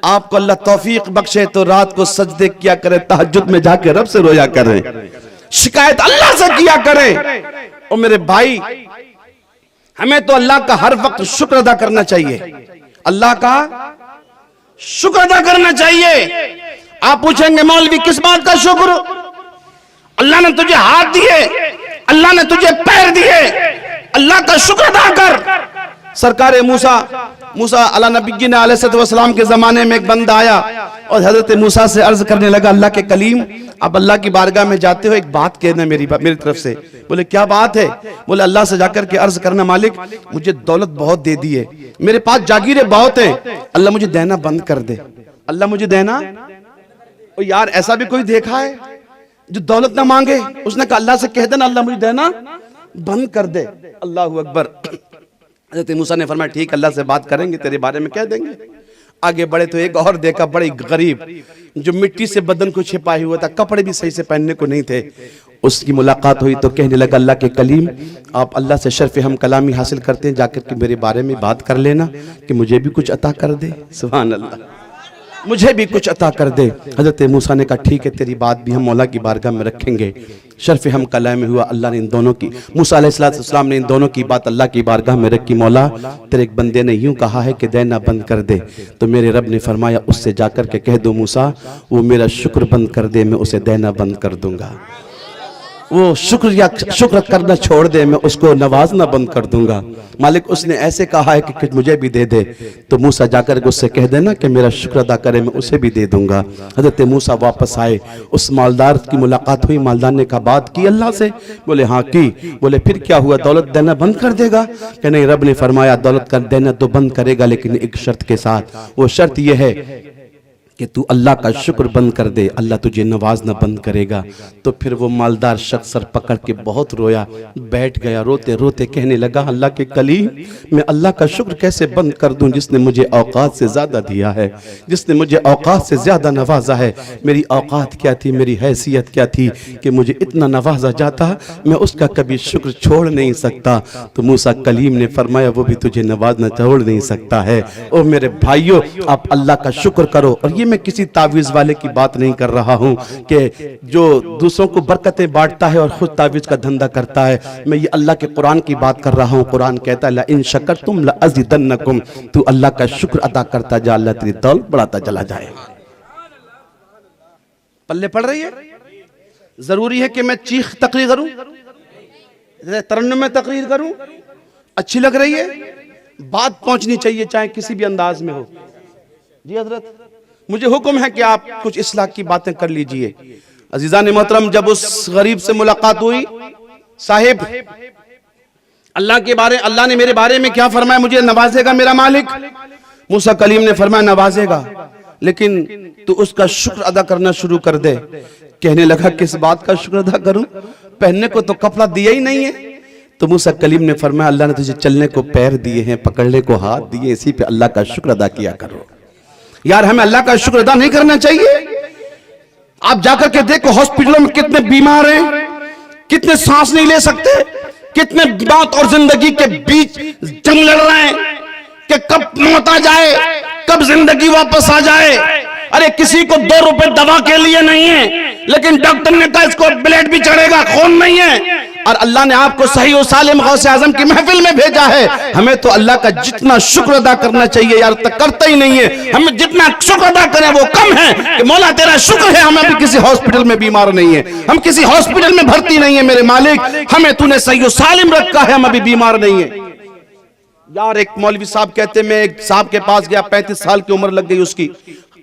B: आपको अल्लाह तौफीक बख्शे तो रात को सजदे किया करें, तहज्जुद में जाके रब से रोया करें, शिकायत अल्लाह से किया करें। और मेरे भाई हमें तो अल्लाह का हर वक्त शुक्र अदा करना चाहिए, अल्लाह का शुक्र अदा करना चाहिए। आप पूछेंगे मौलवी किस बात का शुक्र? अल्लाह ने तुझे हाथ दिए, अल्लाह ने तुझे पैर दिए, अल्लाह का शुक्र अदा कर। सरकार मूसा अला नबी ने अलैहिस्सलाम के जमाने में एक बंदा आया और हजरत मूसा से अर्ज करने लगा, अल्लाह के कलीम आप अल्लाह की बारगाह में जाते हो, एक बात कहना मेरी तरफ से। बोले क्या बात है? बोले अल्लाह से जाकर के अर्ज करना, मालिक मुझे दौलत बहुत दे दी है, मेरे पास जागीरें बहुत हैं, अल्लाह मुझे देना बंद कर दे, अल्लाह मुझे देना। और यार ऐसा भी कोई देखा है जो दौलत ना मांगे? उसने कहा अल्लाह से कह देना अल्लाह मुझे देना बंद कर दे। अल्लाह अकबर। हज़रत मूसा ने फरमाया ठीक अल्लाह से बात करेंगे, तेरे बारे में कह देंगे। आगे बढ़े तो एक और देखा, बड़े गरीब जो मिट्टी से बदन को छिपाए हुआ था, कपड़े भी सही से पहनने को नहीं थे। उसकी मुलाकात हुई तो कहने लगा अल्लाह के कलीम आप अल्लाह से शर्फ हम कलामी हासिल करते हैं, जाकर के मेरे बारे में बात कर लेना कि मुझे भी कुछ अता कर दे। सुभान अल्लाह, मुझे भी कुछ अता कर दे। हजरत मूसा ने कहा ठीक है तेरी बात भी हम मौला की बारगाह में रखेंगे। शर्फ हम कलाम में हुआ, अल्लाह ने इन दोनों की, मूसा अलैहिस्सलाम ने इन दोनों की बात अल्लाह की बारगाह में रखी। मौला तेरे एक बंदे ने यूं कहा है कि देना बंद कर दे, तो मेरे रब ने फरमाया उससे जाकर के कह दो मूसा वो मेरा शुक्र बंद कर दे, मैं उसे देना बंद कर दूंगा। वो शुक्र करना छोड़ दे, मैं उसको नवाजना बंद कर दूंगा। मालिक उसने ऐसे कहा है कि मुझे भी दे दे, तो मूसा जाकर के उससे कह देना कि मेरा शुक्र अदा करे, मैं उसे भी दे दूंगा। हजरत मूसा वापस आए, उस मालदार की मुलाकात हुई, मालदार ने कहा बात की अल्लाह से? बोले हाँ की। बोले फिर क्या हुआ, दौलत देना बंद कर देगा? कि नहीं, रब ने फरमाया दौलत कर देना तो बंद करेगा, लेकिन एक शर्त के साथ। वो शर्त यह है कि तू अल्लाह का शुक्र बंद कर दे, अल्लाह तुझे नवाजना बंद करेगा। तो फिर वो मालदार शख्स सर पकड़ के बहुत रोया, बैठ गया, रोते रोते कहने लगा अल्लाह के कलीम मैं अल्लाह का शुक्र कैसे बंद कर दूं जिसने मुझे औकात से ज़्यादा दिया है, जिसने मुझे औकात से ज़्यादा नवाजा है। मेरी औकात क्या थी, मेरी हैसियत क्या थी कि मुझे इतना नवाजा जाता, मैं उसका कभी शुक्र छोड़ नहीं सकता। तो मूसा कलीम ने फरमाया वो भी तुझे नवाजना छोड़ नहीं सकता है। ओ मेरे भाइयों, आप अल्लाह का शुक्र करो। और ये मैं किसी तावीज़ वाले की बात नहीं कर रहा हूँ कि जो दूसरों को बरकतें बांटता है और खुद तावीज़ का धंधा करता है। मैं ये अल्लाह के कुरान की बात कर रहा हूँ। कुरान कहता है ला इन शकरतुम ला अज़ीदन्नकुम, तू अल्लाह का शुक्र अदा करता जा, अल्लाह तेरी दौलत बढ़ाता चला जाए। पल्ले पड़ रही है? जरूरी है कि मैं चीख तकरीर करूं, तरन्नुम में तकरीर करूं? अच्छी लग रही है? बात पहुंचनी चाहिए चाहे किसी भी अंदाज में हो। जी हजरत, मुझे हुक्म है कि आप कुछ इस्लाह की बातें कर लीजिए। अजीजान मोहतरम, जब उस गरीब से मुलाकात हुई, साहिब अल्लाह ने मेरे बारे में क्या फरमाया, मुझे नवाजेगा मेरा मालिक? मूसा कलीम ने फरमाया नवाजेगा, लेकिन तू उसका शुक्र अदा करना शुरू कर दे। कहने लगा किस बात का शुक्र अदा करूं, पहनने को तो कपड़ा दिया ही नहीं है। तो मूसा कलीम ने फरमाया अल्लाह ने तुझे चलने को पैर दिए हैं, पकड़ने को हाथ दिए, इसी पे अल्लाह का शुक्र अदा किया करो। यार हमें अल्लाह का शुक्र अदा नहीं करना चाहिए? आप जाकर के देखो हॉस्पिटलों में कितने बीमार हैं, कितने सांस नहीं ले सकते, कितने मौत और जिंदगी के बीच जंग लड़ रहे हैं कि कब मौत आ जाए, कब जिंदगी वापस आ जाए। अरे किसी को 2 रुपए दवा के लिए नहीं है, लेकिन डॉक्टर ने कहा इसको ब्लड भी चढ़ेगा, खून नहीं है, और अल्लाह ने आपको सही और सालिम गौसे आजम की महफिल में भेजा है। हमें तो अल्लाह का जितना शुक्र अदा करना चाहिए यार, तक करता ही नहीं है। हमें जितना शुक्र अदा करें वो कम है कि मौला तेरा शुक्र है हम अभी किसी हॉस्पिटल में बीमार नहीं है, हम किसी हॉस्पिटल में भर्ती नहीं है। मेरे मालिक हमें तूने सही और सालिम रखा है, हम अभी बीमार नहीं है। यार एक मौलवी साहब कहते, मैं एक साहब के पास गया, 35 साल की उम्र लग गई उसकी,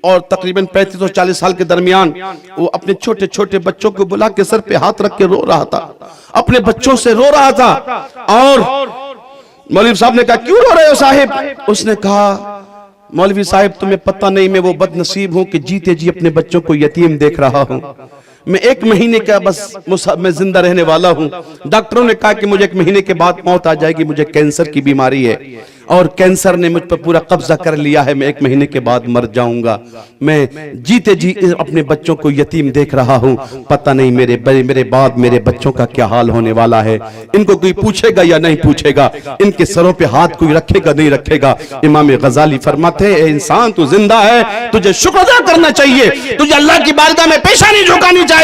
B: और तकरीबन 35 और 40 साल के दरमियान वो अपने छोटे छोटे बच्चों को बुला के सर पे हाथ रख के रो रहा था, अपने बच्चों से रो रहा था। और मौलवी साहब ने कहा क्यों रो रहे हो साहिब? उसने कहा मौलवी साहिब तुम्हें पता नहीं, मैं वो बदनसीब हूं कि जीते जी अपने बच्चों को यतीम देख रहा हूं। मैं 1 महीने का बस मैं जिंदा रहने वाला हूं। डॉक्टरों ने कहा कि मुझे 1 महीने के बाद मौत आ जाएगी, मुझे कैंसर की बीमारी है और कैंसर ने मुझ पर पूरा कब्जा कर लिया है, मैं 1 महीने के बाद मर जाऊंगा। मैं जीते जी अपने बच्चों को यतीम देख रहा हूं, पता नहीं मेरे बाद मेरे बच्चों का क्या हाल होने वाला है। इनको कोई पूछेगा या नहीं पूछेगा, इनके सरों पे हाथ कोई रखेगा नहीं रखेगा। इमाम गजाली फरमाते हैं इंसान तू जिंदा है, तुझे शुक्र अदा करना चाहिए, तुझे अल्लाह की बारगाह में पेशानी झुकानी चाहिए।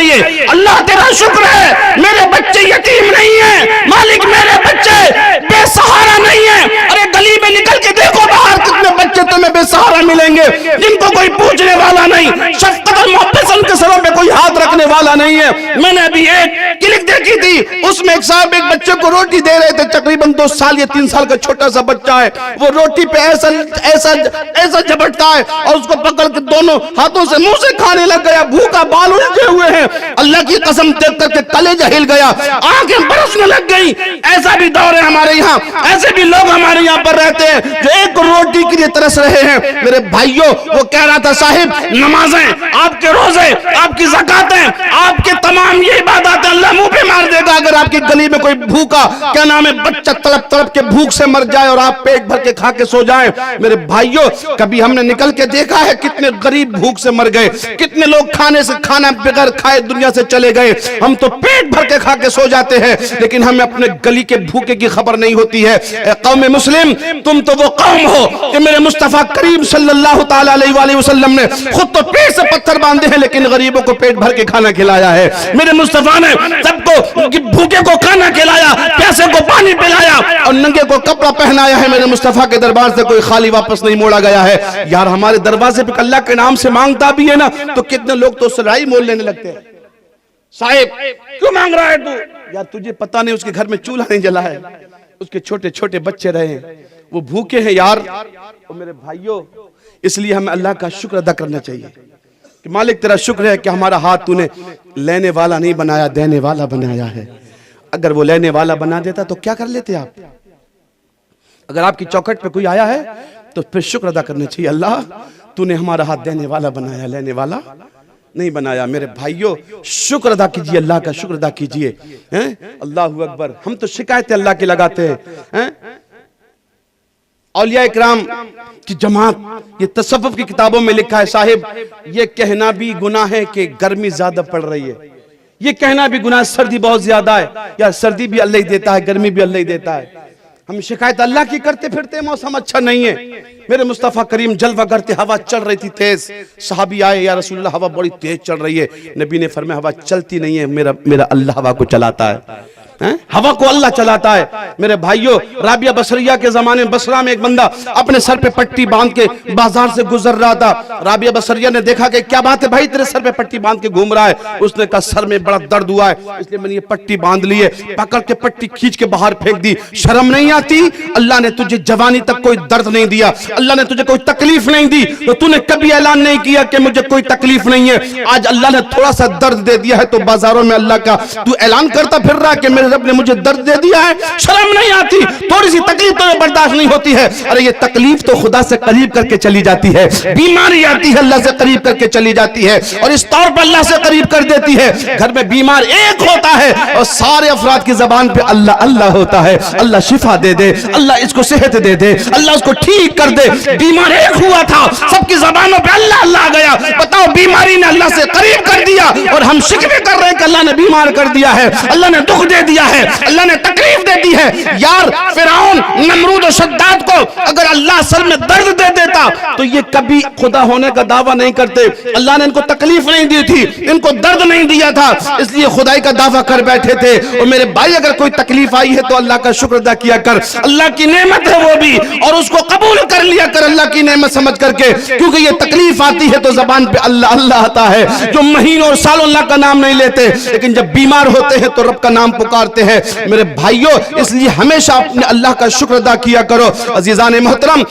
B: अल्लाह तेरा शुक्र है मेरे बच्चे यतीम नहीं है, मालिक मेरे बच्चे बेसहारा नहीं है। अरे गली में निकल के देखो बाहर कितने बच्चे तुम्हें बेसहारा मिलेंगे, जिनको कोई पूछने वाला नहीं, शफकत और मोहब्बत से उनके सरों पे कोई हाथ रखने वाला नहीं है। मैंने अभी एक क्लिक देखी थी, उसमें एक साहब एक बच्चे को रोटी दे रहे थे, तकरीबन 2 साल या 3 साल का छोटा सा बच्चा है, वो रोटी पे ऐसा ऐसा ऐसा झपटता है और उसको पकड़ के दोनों हाथों से मुंह से खाने लग गया, भूखा बाल उलझे हुए हैं। अल्लाह की कसम देख करके कलेजा हिल गया, आंखें बरसने लग गई। ऐसा भी दौर है हमारे यहाँ, ऐसे भी लोग हमारे यहाँ पर रहते हैं जो एक रोटी के लिए तरस रहे हैं। मेरे भाइयों वो कह रहा था साहिब नमाजें, आपके रोजे, आपकी ज़कातें, आपके तमाम ये इबादतें अल्लाह मुंह पे मार देगा अगर आपकी गली में कोई भूखा क्या नाम है बच्चा तड़प तड़प के भूख से मर जाए और आप पेट भर के खा के सो जाएं। मेरे भाइयों कभी हमने निकल के देखा है कितने गरीब भूख से मर गए, कितने लोग खाने से खाना बगैर खाए दुनिया से चले गए। हम तो पेट भर के खा के सो जाते हैं, लेकिन हमें अपने गली के भूखे की खबर नहीं होती है। कौम मुस्लिम तुम तो वो कौम हो कि मेरे मुस्तफा करीम सल्लल्लाहु ताला अलैहि वसल्लम ने खुद तो पेट से पत्थर बांधे हैं लेकिन गरीबों को पेट भर के खाना खिलाया है। मेरे मुस्तफा ने सबको भूखे को खाना खिलाया, प्यासे को पानी पिलाया और नंगे को कपड़ा पहनाया है। मेरे मुस्तफा के दरबार से कोई खाली वापस नहीं मोड़ा गया है। यार हमारे दरवाजे पे अल्लाह के नाम से मांगता भी है ना तो कितने लोग तो सराई मोल लेने लगते हैं। साहिब क्यों मांग रहा है तू? यार तुझे पता नहीं उसके घर में चूल्हा नहीं जला है, उसके छोटे छोटे बच्चे रहे, वो भूखे हैं यार। और मेरे भाइयों इसलिए हमें अल्लाह का शुक्र अदा करना चाहिए कि मालिक तेरा शुक्र है कि हमारा हाथ तूने लेने वाला नहीं बनाया, देने वाला बनाया है। अगर वो लेने वाला बना देता तो क्या कर लेते आप? अगर आपकी चौखट पे कोई आया है तो फिर शुक्र अदा करना चाहिए, अल्लाह तूने हमारा हाथ देने वाला बनाया, लेने वाला नहीं बनाया। मेरे भाइयों शुक्र अदा कीजिए, अल्लाह का शुक्र अदा कीजिए। अल्लाहू अकबर। हम तो शिकायतें अल्लाह की लगाते हैं। औलिया इकराम की जमात, ये तसव्वुफ की किताबों में लिखा है साहिब ये कहना भी गुनाह है कि गर्मी ज्यादा पड़ रही है, ये कहना भी गुनाह, सर्दी बहुत ज्यादा है, या सर्दी भी अल्लाह ही देता है, गर्मी भी अल्लाह ही देता है। हम शिकायत अल्लाह की करते फिरते मौसम अच्छा नहीं है। मेरे मुस्तफा करीम जलवा करते, हवा चल रही थी तेज, सहाबी आए या रसूलुल्लाह हवा बड़ी तेज चल रही है। नबी ने फरमाया हवा चलती नहीं है, मेरा अल्लाह हवा को चलाता है, हवा को अल्लाह चलाता है। मेरे भाइयों राबिया बसरिया के जमाने में बसरा में एक बंदा अपने सर पे पट्टी बांध के बाजार से गुजर रहा था। राबिया बसरिया ने देखा कि क्या बात है भाई तेरे सर पे पट्टी बांध के घूम रहा है? उसने कहा सर में बड़ा दर्द हुआ है इसलिए मैंने ये पट्टी बांध ली है। पकड़ के पट्टी खींच के बाहर फेंक दी। शर्म नहीं आती? अल्लाह ने तुझे जवानी तक कोई दर्द नहीं दिया, अल्लाह ने तुझे कोई तकलीफ नहीं दी, तो तूने कभी ऐलान नहीं किया कि मुझे कोई तकलीफ नहीं है। आज अल्लाह ने थोड़ा सा दर्द दे दिया है तो बाजारों में अल्लाह का तू ऐलान करता फिर रहा है कि मेरे रब ने मुझे दर्द दे दिया है, शर्म नहीं आती, थोड़ी सी तकलीफ तो बर्दाश्त नहीं होती है। अरे ये तकलीफ तो खुदा से करीब करके चली जाती है, बीमारी आती है अल्लाह से करीब करके चली जाती है और इस तौर पर अल्लाह से करीब कर देती है। घर में बीमार एक होता है और सारे अफराद की जबान पे अल्लाह अल्लाह होता है, अल्लाह शिफा दे दे, अल्लाह इसको सेहत दे दे, अल्लाह उसको ठीक कर दे। बीमार एक हुआ था, सबकी जबानों पे अल्लाह अल्लाह आ गया। बताओ, बीमारी ने अल्लाह से करीब कर दिया और हम शिकवे कर रहे हैं कि अल्लाह ने बीमार कर दिया है, अल्लाह ने दुख दे दिया है, अल्लाह ने तकलीफ दे दी है। यार फिरौन, नमरूद और शद्दाद को अगर अल्लाह असल में दर्द दे देता तो ये कभी खुदा होने का दावा नहीं करते। अल्लाह ने इनको तकलीफ नहीं दी थी, इनको दर्द नहीं दिया था, इसलिए खुदाई का दावा कर बैठे थे। और मेरे भाई, अगर कोई तकलीफ आई है तो अल्लाह का शुक्र अदा किया कर, अल्लाह की नेमत है वो भी, और उसको कबूल कर लिया कर अल्लाह की नेमत समझ करके, क्योंकि ये तकलीफ आती है तो जबान पे अल्लाह अल्लाह आता है। जो महीनों और सालों अल्लाह का नाम नहीं लेते, लेकिन जब बीमार होते हैं तो रब का नाम पुकारते हैं। मेरे भाइयों, इसलिए हमेशा अपने अल्लाह का शुक्र अदा किया करो। अजीजान मोहतरम,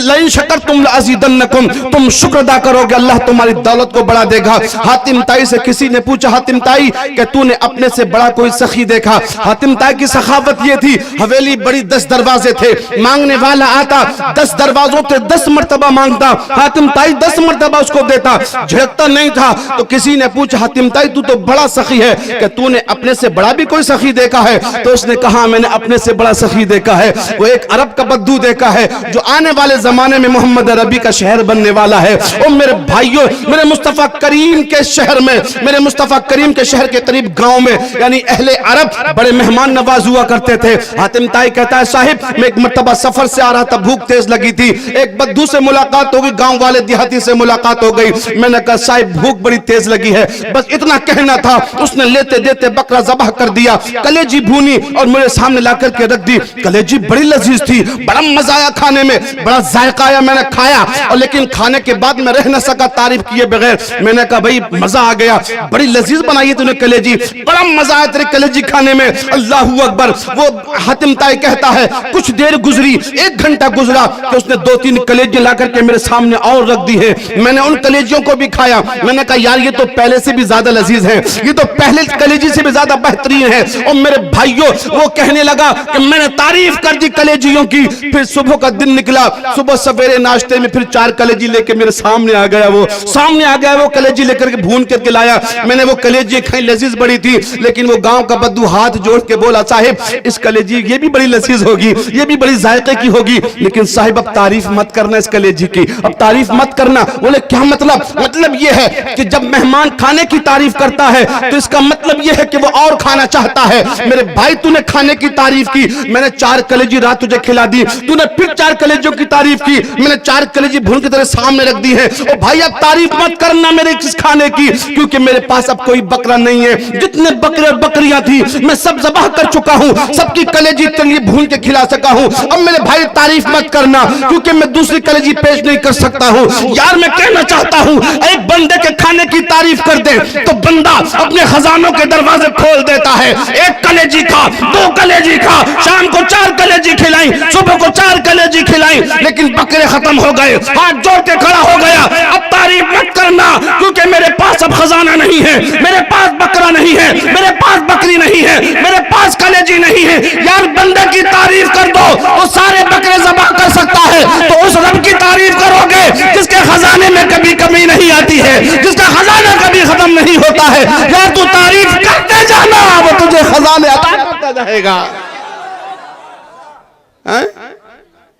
B: लइन शकरतुम लअज़ीदन्नकुम, तुम शुक्र अदा करोगे अल्लाह तुम्हारी दौलत को बढ़ा देगा। हातिम ताई से किसी ने पूछा, हातिम ताई कि तूने अपने से बड़ा कोई सखी देखा? हातिम ताई की सखावत ये थी, हवेली बड़ी 10 दरवाजे थे, मांगने वाला आता 10 दरवाजों से 10 मर्तबा मांगता, हातिम ताई 10 मर्तबा उसको देता, झिड़कता नहीं था। तो किसी ने पूछा, हातिम ताई तू तो बड़ा सखी है, कि तूने अपने से बड़ा भी कोई सखी देखा है? तो उसने कहा, मैंने अपने से बड़ा सखी देखा है, वो एक अरब का बद्दू देखा है जो आने वाले जमाने में मोहम्मद अरबी का शहर बनने वाला है। और मेरे भाइयों, मेरे मुस्तफा करीम के शहर में, मेरे मुस्तफा करीम के शहर के करीब गांव में, यानी अहले अरब बड़े मेहमान नवाज हुआ करते थे। हातिम ताई कहता है, साहिब मैं एक मर्तबा सफर से आ रहा था, भूख तेज लगी थी, एक बद्दू से मुलाकात हो गई, गांव वाले देहाती से मुलाकात हो गई। मैंने कहा, साहिब भूख बड़ी तेज लगी है, बस इतना कहना था। उसने लेते देते बकरा ज़बाह कर दिया, कलेजी भूनी और मेरे सामने ला करके रख दी। कलेजी बड़ी लजीज थी, बड़ा मजा आया खाने में, बड़ा जायका आया, मैंने खाया। और लेकिन खाने के बाद मैं रह न सका तारीफ किए बगैर। मैंने कहा, भाई मजा आ गया, बड़ी लजीज बनाई है तूने कलेजी, बड़ा मजा आया तेरे कलेजी खाने में। अल्लाहू अकबर। वो हातिम ताई कहता है, कुछ देर गुजरी, 1 घंटा गुजरा कि उसने 2-3 कलेजी ला करके मेरे सामने और रख दी है। मैंने उन कलेजियों को भी खाया। मैंने कहा, यार ये तो पहले से भी ज्यादा लजीज है, ये तो पहले कलेजी से भी ज्यादा बेहतरीन है। और मेरे भाइयों, वो कहने लगा कि मैंने तारीफ कर दी कलेजियों की। फिर सुबह का दिन निकला, सुबह सवेरे नाश्ते में फिर 4 कलेजी लेके मेरे सामने आ गया। वो सामने आ गया, वो कलेजी लेकर के भून करके लाया। मैंने वो कलेजी खाई, लजीज बड़ी थी। लेकिन वो गांव का बद्दू हाथ जोड़ के बोला, साहिब इस कलेजी ये भी बड़ी लजीज होगी, ये भी बड़ी जायके की होगी, लेकिन साहिब अब तारीफ मत करना इस कलेजी की, अब तारीफ मत करना। बोले क्या मतलब? मतलब ये है कि जब मेहमान खाने की तारीफ करता है तो इसका मतलब ये है कि वो और खाना चाहता है। मेरे भाई, तूने खाने की तारीफ की, मैंने 4 कलेजी रात तुझे खिला दी, तूने फिर 4 कलेजियों की तारीफ की, मैंने 4 कलेजी भून के तेरे सामने रख दी है। ओ भाई, अब तारीफ मत करना मेरे इस खाने की, क्योंकि मेरे पास अब कोई बकरा नहीं है। जितने बकरे और बकरियां थी मैं सब ज़बाह कर चुका हूं, सबकी कलेजी तेरे लिए भून के खिला सका हूं। अब मेरे भाई तारीफ मत करना, क्योंकि मैं दूसरी कलेजी पेश नहीं कर सकता हूं। यार मैं कहना चाहता हूं, एक बंदे के खाने की तारीफ कर दे तो बंदा अपने खजानों के दरवाजे खोल देता है। 1 कलेजी खा, 2 कलेजी खा, शाम को 4 कलेजी खिलाई, सुबह को 4 कलेजी खिलाई, लेकिन बकरे खत्म हो गए। हाथ जोड़ के खड़ा हो गया, अब तारीफ मत करना, क्योंकि मेरे पास अब खजाना नहीं है, मेरे पास बकरा नहीं है, मेरे पास बकरी नहीं है, मेरे पास कलेजी नहीं है। यार बंदे की तारीफ कर दो, वो सारे बकरे ज़बाह कर सकता है, तो उस रब की तारीफ करोगे जिसके खजाने में कभी कमी नहीं आती है, जिसका खजाना कभी खत्म नहीं होता है। यार तू तारीफ करते जाना, वो तुझे खजाने अता करता जाएगा।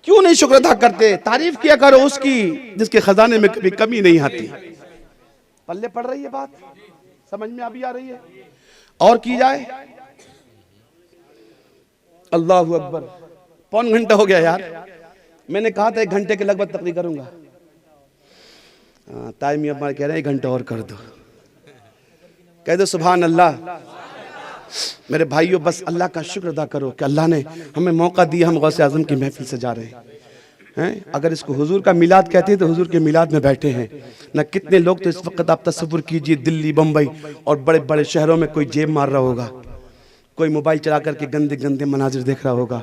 B: क्यों नहीं शुक्र अदा करते? तारीफ किया करो उसकी जिसके खजाने में कभी कमी नहीं आती। पल्ले पड़ रही है बात, समझ में अभी आ रही है? और की जाए। अल्लाहू अकबर। 1 घंटा हो गया यार, मैंने कहा था 1 घंटे के लगभग तकरीर करूंगा। टाइम हमारे कह रहे हैं 1 घंटा और कर दो, कह दो सुभान अल्लाह। मेरे भाइयों, बस अल्लाह का शुक्र अदा करो कि अल्लाह ने हमें मौका दिया, हम गौसे आज़म की महफिल से जा रहे हैं। अगर इसको हुजूर का मिलाद कहते हैं तो हुजूर के मिलाद में बैठे हैं ना। कितने लोग तो इस वक्त आप तसव्वुर कीजिए, दिल्ली, बम्बई और बड़े बड़े शहरों में कोई जेब मार रहा होगा, कोई मोबाइल चला करके गंदे गंदे मनाजिर देख रहा होगा,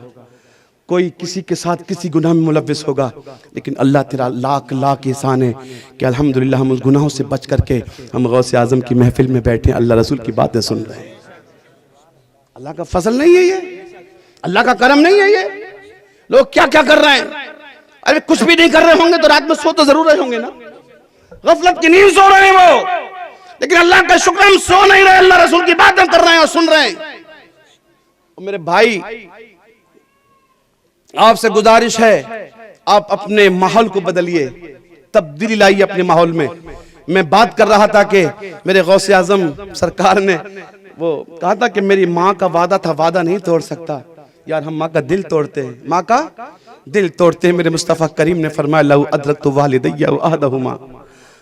B: कोई किसी के साथ किसी गुनाह में मुलव्विस होगा। लेकिन अल्लाह तेरा लाख लाख एहसान है कि अल्हम्दुलिल्लाह हम उस गुनाहों से बच करके हम गौसे आज़म की महफिल में बैठे, अल्लाह रसूल की बातें सुन रहे हैं।
C: अल्लाह का फजल नहीं है ये, अल्लाह का करम नहीं है ये। लोग क्या क्या कर रहे हैं, अरे कुछ भी नहीं कर रहे होंगे तो रात में सो तो जरूर रहे होंगे ना, गफलत की नींद सो रहे हैं वो, लेकिन अल्लाह का शुक्र हम सो नहीं रहे, अल्लाह रसूल की बातें कर रहे हैं और सुन रहे हैं। मेरे भाई आपसे गुजारिश है, आप अपने माहौल को बदलिए, तब्दीली लाइए अपने माहौल में। मैं बात कर रहा था कि मेरे गौसे आजम सरकार ने वो कहा था कि मेरी माँ का वादा था, वादा नहीं तोड़ सकता। यार हम माँ का दिल तोड़ते हैं, माँ का दिल तोड़ते हैं। मेरे मुस्तफ़ा करीम ने फरमाया लहू अदरकतु वालिदैया व अहदहुमा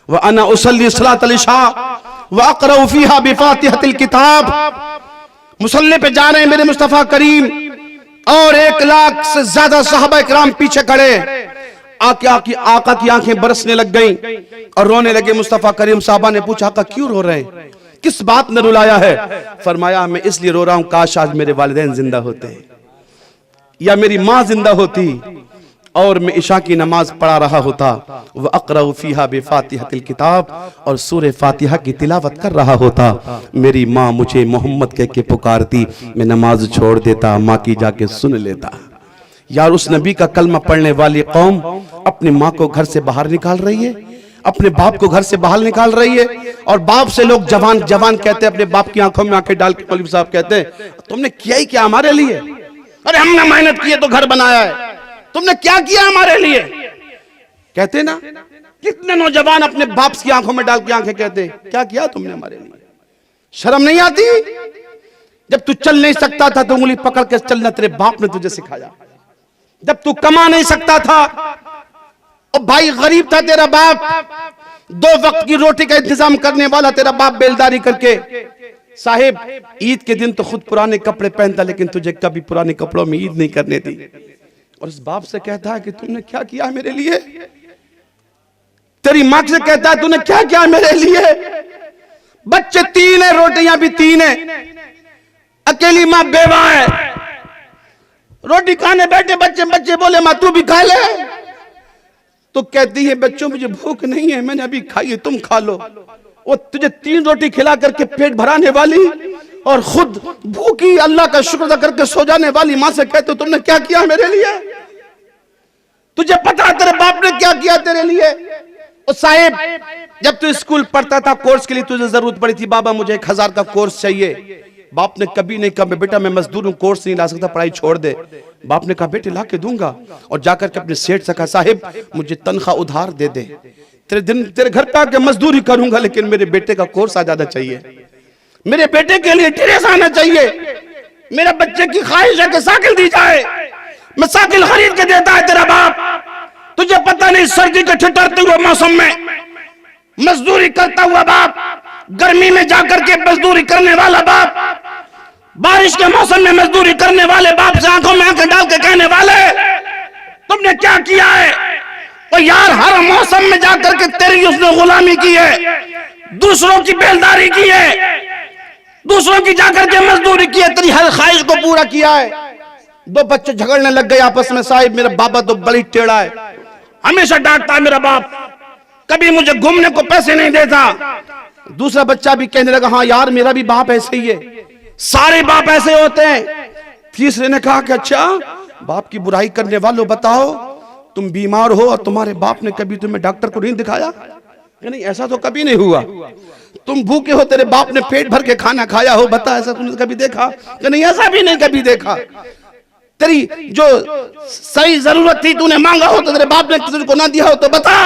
C: व अना उसल्ली सलातल इशा व अक़रउ फ़ीहा बिफ़ातिहतिल किताब। मुसल्ले पे जा रहे हैं मेरे मुस्तफ़ा करीम और 1 लाख से ज्यादा सहाबा इकराम पीछे खड़े। आका की आंखें बरसने लग गईं और रोने लगे। मुस्तफ़ा करीम साहबा ने पूछा आका क्यों रो रहे हैं, किस बात ने रुलाया है? फरमाया मैं इसलिए रो रहा हूं, काश आज मेरे वालिदैन जिंदा होते या मेरी माँ जिंदा होती और मैं इशा की नमाज पढ़ा रहा होता, वह अक़रउ फ़ीहा बिफ़ातिहतिल किताब, और सूरह फातिहा की तिलावत कर रहा होता। मेरी माँ मुझे मोहम्मद कह के पुकारती, मैं नमाज छोड़ देता, माँ की जाके सुन लेता। यार उस नबी का कलमा पढ़ने वाली कौम अपनी माँ को घर से बाहर निकाल रही है, अपने बाप को घर से बाहर निकाल रही है, और बाप से लोग जवान जवान कहते हैं, अपने बाप की आंखों में आंखें डाल के मौलवी साहब कहते हैं तुमने किया ही क्या हमारे लिए? अरे हमने मेहनत की है तो घर बनाया है, तुमने क्या किया हमारे लिए? कहते ना कितने नौजवान अपने बाप की आंखों में डाल के आंखें कहते क्या किया तुमने हमारे लिए? शर्म नहीं आती? जब तू चल नहीं सकता था तो उंगली पकड़ के चलना तेरे बाप ने तुझे सिखाया। जब तू कमा नहीं सकता था और भाई गरीब था तेरा बाप, 2 वक्त की रोटी का इंतजाम करने वाला तेरा बाप बेलदारी करके, साहिब ईद के दिन तो खुद पुराने कपड़े पहनता लेकिन तुझे कभी पुराने कपड़ों में ईद नहीं करने दी। और उस बाप से कहता है कि तुमने क्या किया मेरे लिए? तेरी माँ से कहता है तूने क्या किया मेरे लिए? बच्चे 3 है, रोटियां भी 3 है, अकेली माँ बेवा है, रोटी खाने बैठे बच्चे, बच्चे बोले माँ तू भी खा ले, तो कहती है बच्चों मुझे भूख नहीं है, मैंने अभी खाई है, तुम खा लो। वो तुझे 3 रोटी खिला करके पेट भराने वाली और खुद भूखी अल्लाह का शुक्र अदा करके सो जाने वाली माँ से कहते हो तुमने क्या किया मेरे लिए? तुझे पता है तेरे बाप ने क्या किया तेरे लिए? और साहिब जब तू स्कूल पढ़ता था, कोर्स के लिए तुझे जरूरत पड़ी थी, बाबा मुझे 1000 का कोर्स चाहिए, बाप ने कभी नहीं कहा बेटा मैं मजदूर हूं, कोर्स नहीं ला सकता, पढ़ाई छोड़ दे। बाप ने कहा बेटे ला के दूंगा, और जाकर के अपने सेठ से कहा साहिब मुझे तनख्वाह उधार दे दे, तेरे घर पे आके मजदूरी करूंगा लेकिन मेरे बेटे का कोर्स आ जाना चाहिए, मेरे बेटे के लिए ड्रेस आना चाहिए, मेरा बच्चे की ख्वाहिश है कि साइकिल दी जाए, मैं साइकिल खरीद के देता है तेरा बाप। तुझे पता नहीं सर्दी के ठिठुरते हुए मौसम में मजदूरी करता हुआ बाप, गर्मी में जाकर के मजदूरी करने वाला बाप, बारिश के मौसम में मजदूरी करने वाले बाप से आंखों में आंखें डाल के कहने वाले तुमने क्या किया है? और यार हर मौसम में जाकर के तेरी उसने गुलामी की है, दूसरों की बेलदारी की है, दूसरों की जाकर के मजदूरी की है, तेरी हर ख्वाहिश को पूरा किया है। 2 बच्चे झगड़ने लग गए आपस में, साहिब मेरा बाबा तो बड़ी टेढ़ा है, हमेशा डांटता है मेरा बाप, कभी मुझे घूमने को पैसे नहीं देता। दूसरा बच्चा भी कहने लगा हाँ यार मेरा भी बाप ऐसे ही है, सारे बाप ऐसे होते हैं। तीसरे ने कहा कि अच्छा बाप की बुराई करने वालों बताओ तुम बीमार हो और तुम्हारे बाप ने कभी तुम्हें डॉक्टर को नहीं दिखाया? नहीं ऐसा तो कभी नहीं हुआ। तुम भूखे हो, तेरे बाप ने पेट भर के खाना खाया हो, बता ऐसा तुमने कभी देखा? नहीं ऐसा भी नहीं कभी देखा। तेरी जो सही जरूरत थी तूने मांगा हो तो तेरे बाप ने तुझको ना दिया हो तो बता,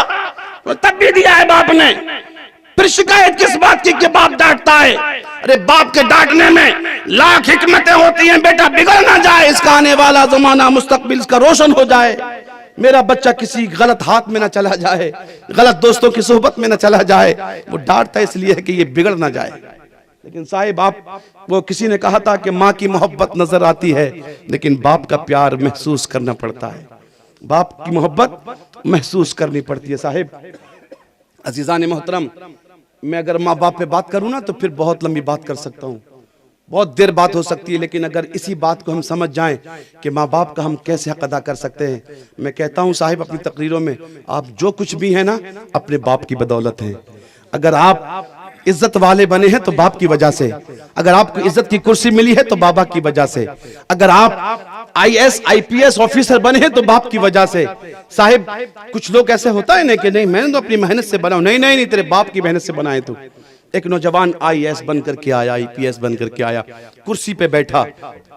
C: तब भी दिया है बाप ने। फिर शिकायत किस बात की कि बाप डांटता है? अरे बाप के डांटने में लाख हिकमतें होती हैं, बेटा बिगड़ ना जाए, इसका आने वाला जमाना मुस्तकबिल इसका रोशन हो जाए, मेरा बच्चा किसी गलत हाथ में ना चला जाए, गलत दोस्तों की सोहबत में ना चला जाए। वो डांटता इसलिए है कि ये बिगड़ ना जाए। लेकिन साहिब आप वो किसी ने कहा था कि माँ की मोहब्बत नजर आती है लेकिन बाप का प्यार महसूस करना पड़ता है, बाप की मोहब्बत महसूस करनी पड़ती है। साहिब अजीजान मोहतरम, मैं अगर माँ बाप पे बात करूँ ना तो फिर बहुत लंबी बात कर सकता हूँ, बहुत देर बात हो सकती है, लेकिन अगर इसी बात को हम समझ जाएं कि माँ बाप का हम कैसे हक अदा कर सकते हैं, मैं कहता हूँ साहिब अपनी तकरीरों में आप जो कुछ भी हैं ना अपने बाप की बदौलत हैं। अगर आप इज्जत वाले बने हैं तो बाप की वजह से, अगर आपको इज्जत की कुर्सी मिली है तो बाबा की वजह से, अगर आप आईएएस आईपीएस ऑफिसर बने हैं तो बाप की वजह से। साहिब कुछ लोग ऐसे होता है ना कि नहीं मैंने तो अपनी मेहनत से बना, नहीं नहीं नहीं तेरे बाप की मेहनत से बनाए तू। एक नौजवान आईएएस बन करके आया, आईपीएस बन करके आया, कुर्सी पे बैठा,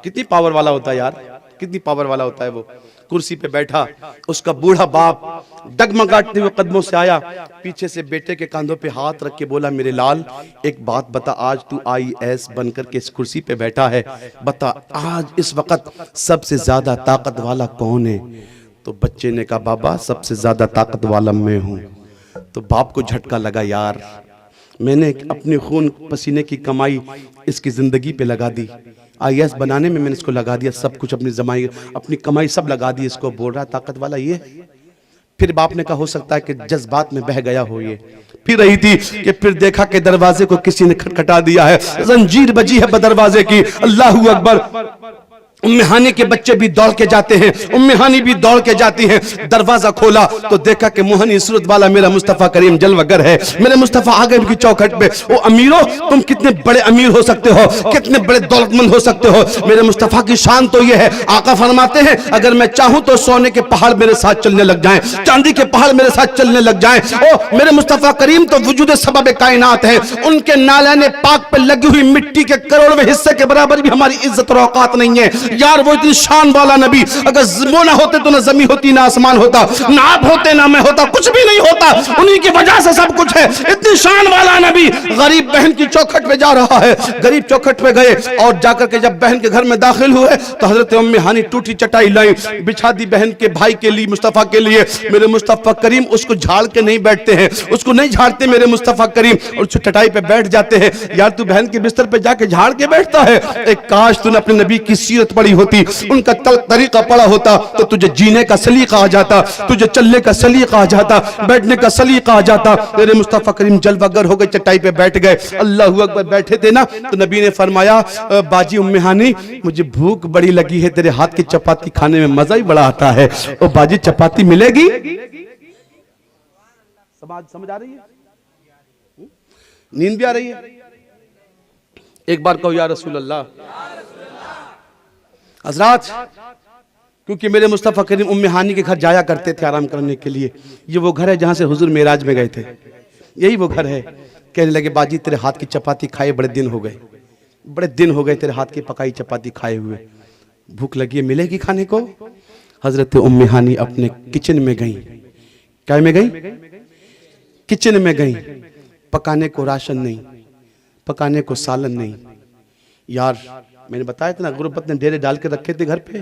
C: कितनी पावर वाला होता है यार, कितनी पावर वाला होता है वो। कुर्सी पे बैठा, उसका बूढ़ा बाप डगमगाते हुए कदमों से आया, पीछे से बेटे के कंधों पे हाथ रख के बोला, मेरे लाल एक बात बता, आज तू आईएएस बनकर के इस कुर्सी पे बैठा है, बता आज इस वक्त सबसे ज्यादा ताकत वाला कौन है? तो बच्चे ने कहा, बाबा सबसे ज्यादा ताकत वाला मैं हूं। तो बाप को झटका लगा, यार मैंने अपने खून पसीने की कमाई इसकी जिंदगी पे लगा दी, आईएएस बनाने में मैंने इसको लगा दिया, सब कुछ अपनी कमाई सब लगा दी, इसको बोल रहा ताकत वाला ये। फिर बाप ने कहा हो सकता है कि जज्बात में बह गया हो ये। फिर रही थी कि फिर देखा कि दरवाजे को किसी ने खटखटा दिया है, जंजीर बजी है दरवाजे की। अल्लाहू अकबर। उम्मे हानी के बच्चे भी दौड़ के जाते हैं, उम्मे हानी भी दौड़ के जाती हैं। दरवाजा खोला तो देखा कि मोहनी सूरत वाला मेरा मुस्तफा करीम जलवगर है। मेरे मुस्तफा आ गए उनकी चौखट पे। ओ अमीरो, तुम कितने बड़े अमीर हो सकते हो, कितने बड़े दौलतमंद हो सकते हो। मेरे मुस्तफा की शान तो ये है, आका फरमाते हैं अगर मैं चाहूं तो सोने के पहाड़ मेरे साथ चलने लग जाएं, चांदी के पहाड़ मेरे साथ चलने लग जाएं। ओ मेरे मुस्तफा करीम तो वजूद सबब कायनात है, उनके नालाने पाक पे लगी हुई मिट्टी के करोड़वें हिस्से के बराबर भी हमारी इज्जत और औकात नहीं है। यार वो इतनी शान वाला नबी, अगर वो ना होते तो ना जमीन होती ना आसमान होता, ना आप होते ना मैं होता, कुछ भी नहीं होता, उन्हीं की वजह से सब कुछ है। इतनी शान वाला नबी गरीब बहन की चौखट पे जा रहा है। गरीब चौखट पे गए और जाकर के जब बहन के घर में दाखिल हुए तो हजरत उम्मे हानी टूटी चटाई लाई, बिछा दी बहन के भाई के लिए, मुस्तफा के लिए। मेरे मुस्तफा करीम उसको झाड़ के नहीं बैठते हैं, उसको नहीं झाड़ते मेरे मुस्तफा करीम, और चटाई पे बैठ जाते हैं। यार तू बहन के बिस्तर पे जाके झाड़ के बैठता है, एक काश तूने अपने नबी की सीरत पढ़ी होती, उनका तरीका पढ़ा होता तो तुझे जीने का सलीका आ जाता, तुझे चलने का सलीका आ जाता, बैठने का सलीका आ जाता। मेरे मुस्तफा करीम जलवगर हो गए, चटाई पे बैठ गए। अल्लाहू अकबर। बैठे थे ना तो नबी ने फरमाया, बाजी उम्मे हानी मुझे भूख बड़ी लगी है, तेरे हाथ की चपाती खाने में मजा ही बड़ा आता है। ओ बाजी चपाती मिलेगी? समझ आ रही है? नींद भी आ रही है? एक बार कहो या रसूल अल्लाह। हजरात, क्योंकि मेरे मुस्तफा करीम उम्मे हानी के घर जाया करते थे आराम करने के लिए। ये वो घर है जहां से हुजूर मेराज में गए थे, यही वो घर है। कहने लगे, बाजी तेरे हाथ की चपाती खाए बड़े दिन हो गए, बड़े दिन हो गए तेरे हाथ की पकाई चपाती खाए हुए, भूख लगी है, मिलेगी खाने को? हजरत उम्मे हानी अपने किचन में गई। क्या में गई? किचन में गई। पकाने को राशन नहीं, पकाने को सालन नहीं। यार मैंने बताया था ना, गुरबत ने डेरे डाल के रखे थे घर पे,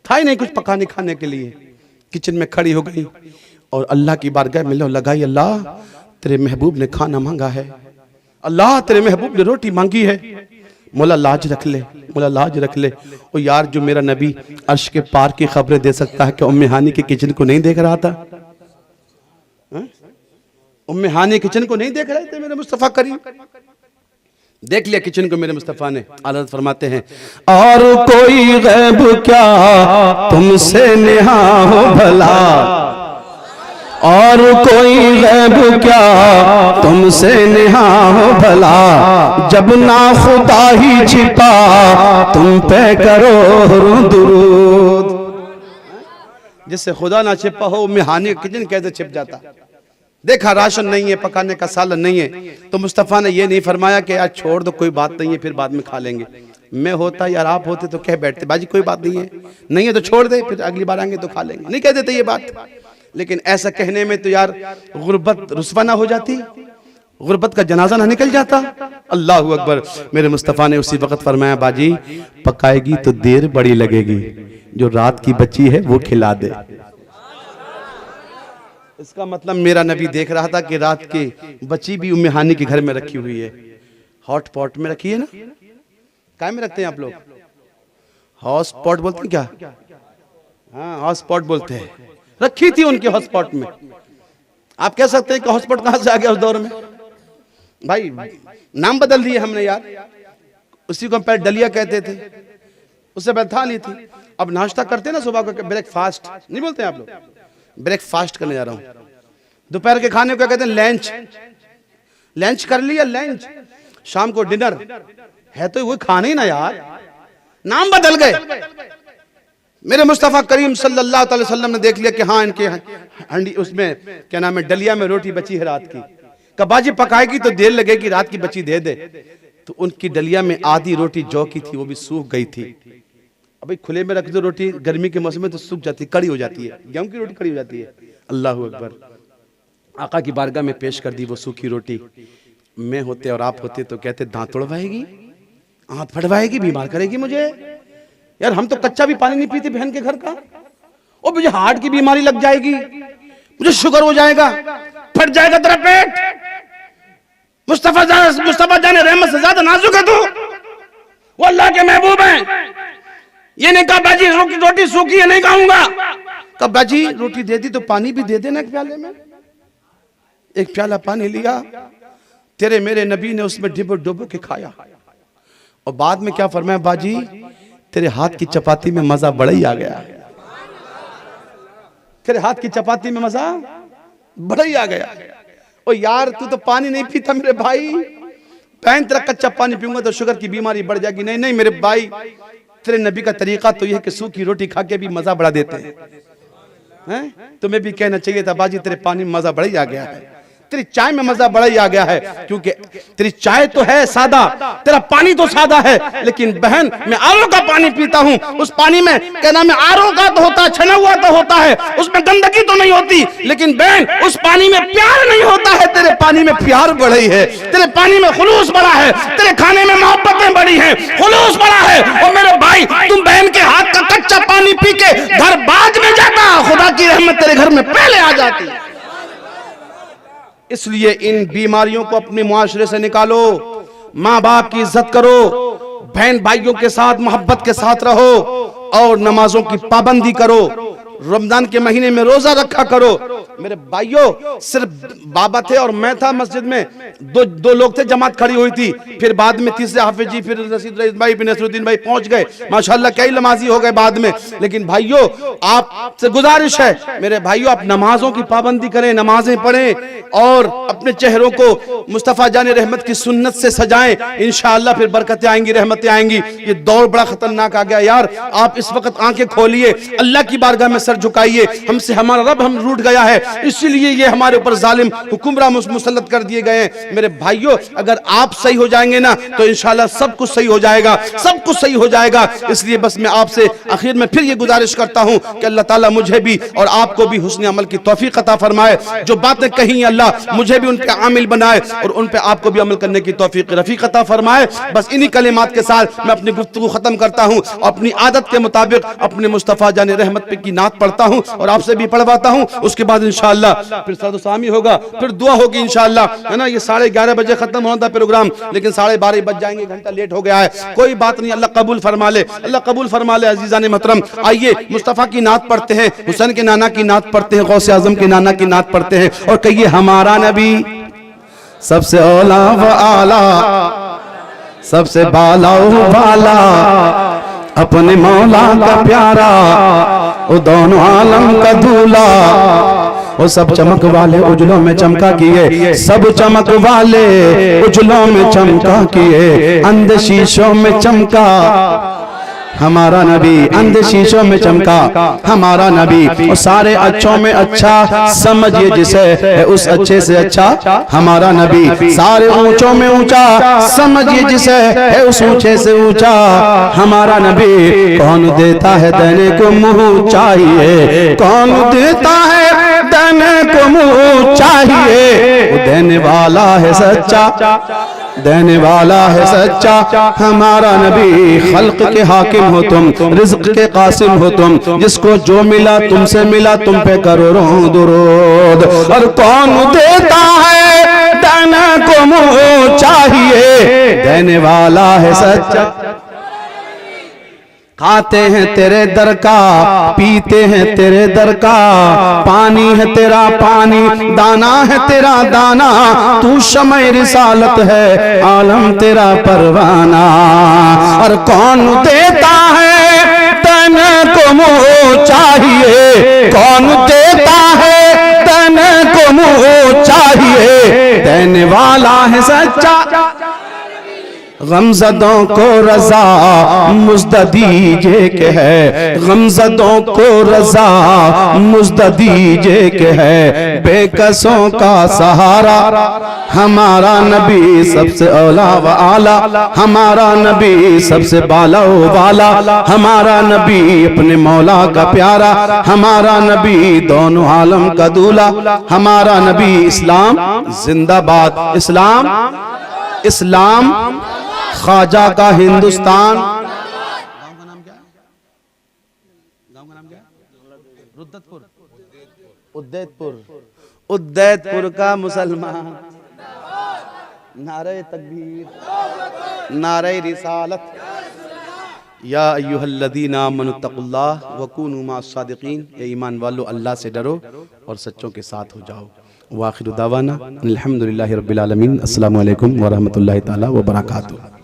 C: था ही नहीं कुछ पकाने खाने के लिए। किचन में खड़ी हो गई और अल्लाह की बारगाह में लगाई, अल्लाह तेरे महबूब ने खाना मांगा है, अल्लाह तेरे महबूब ने रोटी मांगी है, मौला लाज रख ले, मौला लाज रख ले। और यार जो मेरा नबी अर्श के पार की खबरें दे सकता है, कि उम्मे हानी के किचन को नहीं देख रहा था? उम्मे हानी किचन को नहीं देख रहे थे मेरे मुस्तफा करीम? देख लिया किचन को मेरे मुस्तफा ने। आला फरमाते हैं, और कोई गैब क्या तुमसे नेहा हो भला, और कोई गैब क्या तुमसे नेहा हो भला, जब ना खुदा ही छिपा तुम पे करो दुरूद। जिससे खुदा ना छिपा हो, उम्मे हानी किचन कैसे छिप जाता? देखा राशन नहीं है, पकाने का सालन नहीं है, तो मुस्तफ़ा ने ये नहीं फरमाया कि यार छोड़ दो कोई बात नहीं है, फिर बाद में खा लेंगे। मैं होता यार आप होते तो कह बैठते, बाजी कोई बात नहीं है, नहीं है तो छोड़ दे, फिर अगली बार आएंगे तो खा लेंगे। नहीं कह देते ये बात, लेकिन ऐसा कहने में तो यार गुर्बत रुस्वा ना हो जाती, गुर्बत का जनाजा ना निकल जाता। अल्लाहू अकबर। मेरे मुस्तफ़ा ने उसी वक्त फरमाया, बाजी पकाएगी तो देर बड़ी लगेगी, जो रात की बची है वो खिला दे। इसका मतलब मेरा नबी देख रहा था कि रात की बची भी उम्मे हानी के घर में रखी हुई है, हॉट पॉट में रखी है ना, काय में रखते हैं आप लोग? हॉट पॉट बोलते हैं क्या? हाँ हॉट पॉट बोलते हैं। रखी थी उनके हॉट पॉट में। आप कह सकते हैं कि हॉट पॉट कहां से आ गया उस दौर में? भाई नाम बदल दिए हमने यार, उसी को हम पहले डलिया कहते थे, उससे पहले थाली थी। अब नाश्ता करते हैं ना सुबह को, ब्रेकफास्ट नहीं बोलते हैं आप लोग? ब्रेकफास्ट करने जा रहा हूं। दोपहर के खाने को कहते हैं लंच, लंच कर लिया, लंच, शाम को डिनर है तो वो खाना ही ना यार, नाम बदल गए। मेरे मुस्तफ़ा करीम सल्लल्लाहु अलैहि वसल्लम ने देख लिया कि हाँ इनके हंडी उसमें क्या नाम है डलिया में रोटी बची है रात की, कबाजी पकाएगी तो देर लगेगी, रात की बची दे दे। तो उनकी डलिया में आधी रोटी जौ की थी, वो भी सूख गई थी। अभी खुले में रख दो रोटी गर्मी के मौसम में तो सूख जाती, कड़ी हो जाती है, गेहूं की रोटी कड़ी हो जाती है। अल्लाह अकबर। आका की बारगाह में पेश कर दी वो सूखी रोटी। मैं होते और आप होते तो कहते दांत तोड़वाएगी, आंत फटवाएगी, बीमार करेगी मुझे। यार हम तो कच्चा भी पानी नहीं पीते बहन के घर का, और मुझे हार्ट की बीमारी लग जाएगी, मुझे शुगर हो जाएगा, फट जाएगा तेरा पेट। मुस्तफा जाने रहमत से ज्यादा नाजुक है तू, वो अल्लाह के महबूब हैं। ये नहीं कहा बाजी रोटी सूखी है नहीं खाऊंगा, कब बाजी रोटी दे दी तो पानी भी दे देना एक प्याले में। एक प्याला पानी लिया, तेरे मेरे नबी ने उसमें डिबो डुबो के खाया, और बाद में क्या फरमाया, बाजी तेरे हाथ की चपाती में मजा बड़ा ही आ गया, तेरे हाथ की चपाती में मजा बड़ा ही आ गया। ओ यार तू तो पानी नहीं पीता मेरे भाई, बहन तेरा कच्चा पानी पीऊंगा तो शुगर की बीमारी बढ़ जाएगी। नहीं नहीं मेरे भाई, तेरे नबी का तरीका तो यह है कि सूखी रोटी खा के भी मजा बढ़ा देते हैं। तुम्हें भी कहना चाहिए था बाजी तेरे पानी में मजा बड़ा ही आ गया है, तेरी चाय में मजा बड़ा ही आ गया है, क्योंकि तेरी चाय तो है सादा, तेरा पानी तो सादा है। लेकिन बहन मैं आरओ का पानी पीता हूँ, उस पानी में क्या नाम है आरओ का तो होता है, छना हुआ तो होता है, उसमें गंदगी तो नहीं होती, लेकिन बहन उस पानी में प्यार नहीं होता है। तेरे पानी में प्यार बढ़ी है, तेरे पानी में खुलूस बड़ा है, तेरे खाने में मोहब्बतें बड़ी हैं, खुलूस बड़ा है। और मेरे भाई तुम बहन के हाथ का कच्चा पानी पी के घर बाद में जाता, खुदा की रहमत तेरे घर में पहले आ जाती। इसलिए इन बीमारियों को अपने मुआशरे से निकालो, माँ बाप की इज्जत करो, बहन भाइयों के साथ मोहब्बत के साथ रहो, और नमाजों की पाबंदी करो, रमजान के महीने में रोजा रखा करो। मेरे भाइयों सिर्फ बाबा थे और मैं था मस्जिद में, दो लोग थे, जमात खड़ी हुई थी, फिर बाद में तीसरे हाफिज जी, फिर रशीद रईस भाई, फिर नसरुद्दीन भाई पहुंच गए, माशाल्लाह कई नमाजी हो गए बाद में। लेकिन भाइयों आपसे गुजारिश है मेरे भाइयों, आप नमाजों की पाबंदी करें, नमाजें पढ़ें, और अपने चेहरों को मुस्तफा जाने रहमत की सुन्नत से सजाएं, इंशाअल्लाह फिर बरकतें आएंगी, रहमतें आएंगी। ये दौर बड़ा खतरनाक आ गया यार। आप इस वक्त आंखें खोलिए, अल्लाह की बारगाह में सर झुकाइए, हमसे हमारा रब हम रूठ गया है, इसलिए ये हमारे ऊपर जालिम हुक्मरान मुसल्लत कर दिए गए हैं। मेरे भाइयों अगर आप सही हो जाएंगे ना तो इंशाल्लाह सब कुछ सही हो जाएगा, सब कुछ सही हो जाएगा। इसलिए बस मैं आपसे आखिर में फिर ये गुजारिश करता हूं कि अल्लाह ताला मुझे भी और आपको भी हुस्न अमल की तौफीक अता फरमाए। जो बातें कही अल्लाह मुझे भी उनके आमिल बनाए और उन पे आपको भी अमल करने की तौफीक रफीक अता फरमाए। बस इन्हीं कलिमात के साथ मैं अपनी गुफ्तगू खत्म करता हूं। अपनी आदत के मुताबिक अपने मुस्तफा जाने रहमत पे की नात पढ़ता हूं और आपसे भी पढ़वाता हूं। उसके बाद इंशाअल्लाह फिर सदुसामी होगा, फिर दुआ होगी इंशाअल्लाह, है ना। ये 11:30 बजे खत्म होना था प्रोग्राम, लेकिन 12:30 बज जाएंगे, घंटा लेट हो गया है। कोई बात नहीं, अल्लाह कबूल फरमा ले, अल्लाह कबूल फरमा ले। अजीजान मोहतरम आइए मुस्तफा की नात पढ़ते हैं, हुसैन के नाना की नात पढ़ते हैं, गौसे आजम के नाना की नात पढ़ते हैं, और कहिए हमारा नबी सबसे औला व आला, सबसे बाला व बाला, अपने मौला का प्यारा, वो दोनों आलम का दूल्हा, वो सब चमक वाले उजलों में चमका किए, सब चमक वाले उजलों में चमका किए, अंध शीशों में चमका हमारा नबी, अंध शीशों में चमका हमारा नबी, और सारे अच्छों में अच्छा समझिए जिसे है उस अच्छे से अच्छा हमारा नबी, सारे ऊंचों में ऊंचा समझिए जिसे है उस ऊंचे से ऊंचा हमारा नबी। कौन देता है देने को मुंह चाहिए, कौन देता है देने को मुंह चाहिए, वो देने वाला है सच्चा, देने वाला है सच्चा हमारा नबी। खल्क के हाकिम हो तुम, रिज़्क़ के कासिम हो तुम, जिसको जो मिला तुमसे मिला, तुम पे करोड़ों दुरूद। और कौन देता है देने को मुंह चाहिए, देने वाला है सच्चा। खाते हैं तेरे दर का, पीते हैं तेरे दर का, पानी है तेरा पानी, दाना है तेरा दाना, तू शमए रिसालत है, आलम तेरा परवाना। और कौन देता है देने को मुंह चाहिए, कौन देता है देने को मुंह चाहिए, देने वाला वाला है सच्चा, गमज़दों को रज़ा मुज़्द दीजिए के है, गमज़दों को रज़ा मुज़्द दीजिए के है, बेकसों का सहारा हमारा नबी सबसे औला व आला, हमारा नबी सबसे बाला व बाला, हमारा नबी अपने मौला का प्यारा, हमारा नबी दोनों आलम का दूल्हा, हमारा नबी इस्लाम जिंदाबाद, इस्लाम इस्लाम ख्वाजा का हिंदुस्तान। गांव का नाम क्या है? गांव का नाम क्या है? रुद्दतपुर, उद्दैतपुर, उद्दैतपुर का मुसलमान। नारे तकबीर, नारे रिसालत। या अय्युहल्लज़ीना आमनुत्तक़ुल्लाह वकूनू मअस-सादिक़ीन, ये ईमान वालों अल्लाह से डरो और सच्चों के साथ हो जाओ। वाखिरु दावाना अल्हम्दुलिल्लाहि रब्बिल आलमीन। अस्सलामु अलैकुम व रहमतुल्लाहि ताला व बरकातुहू।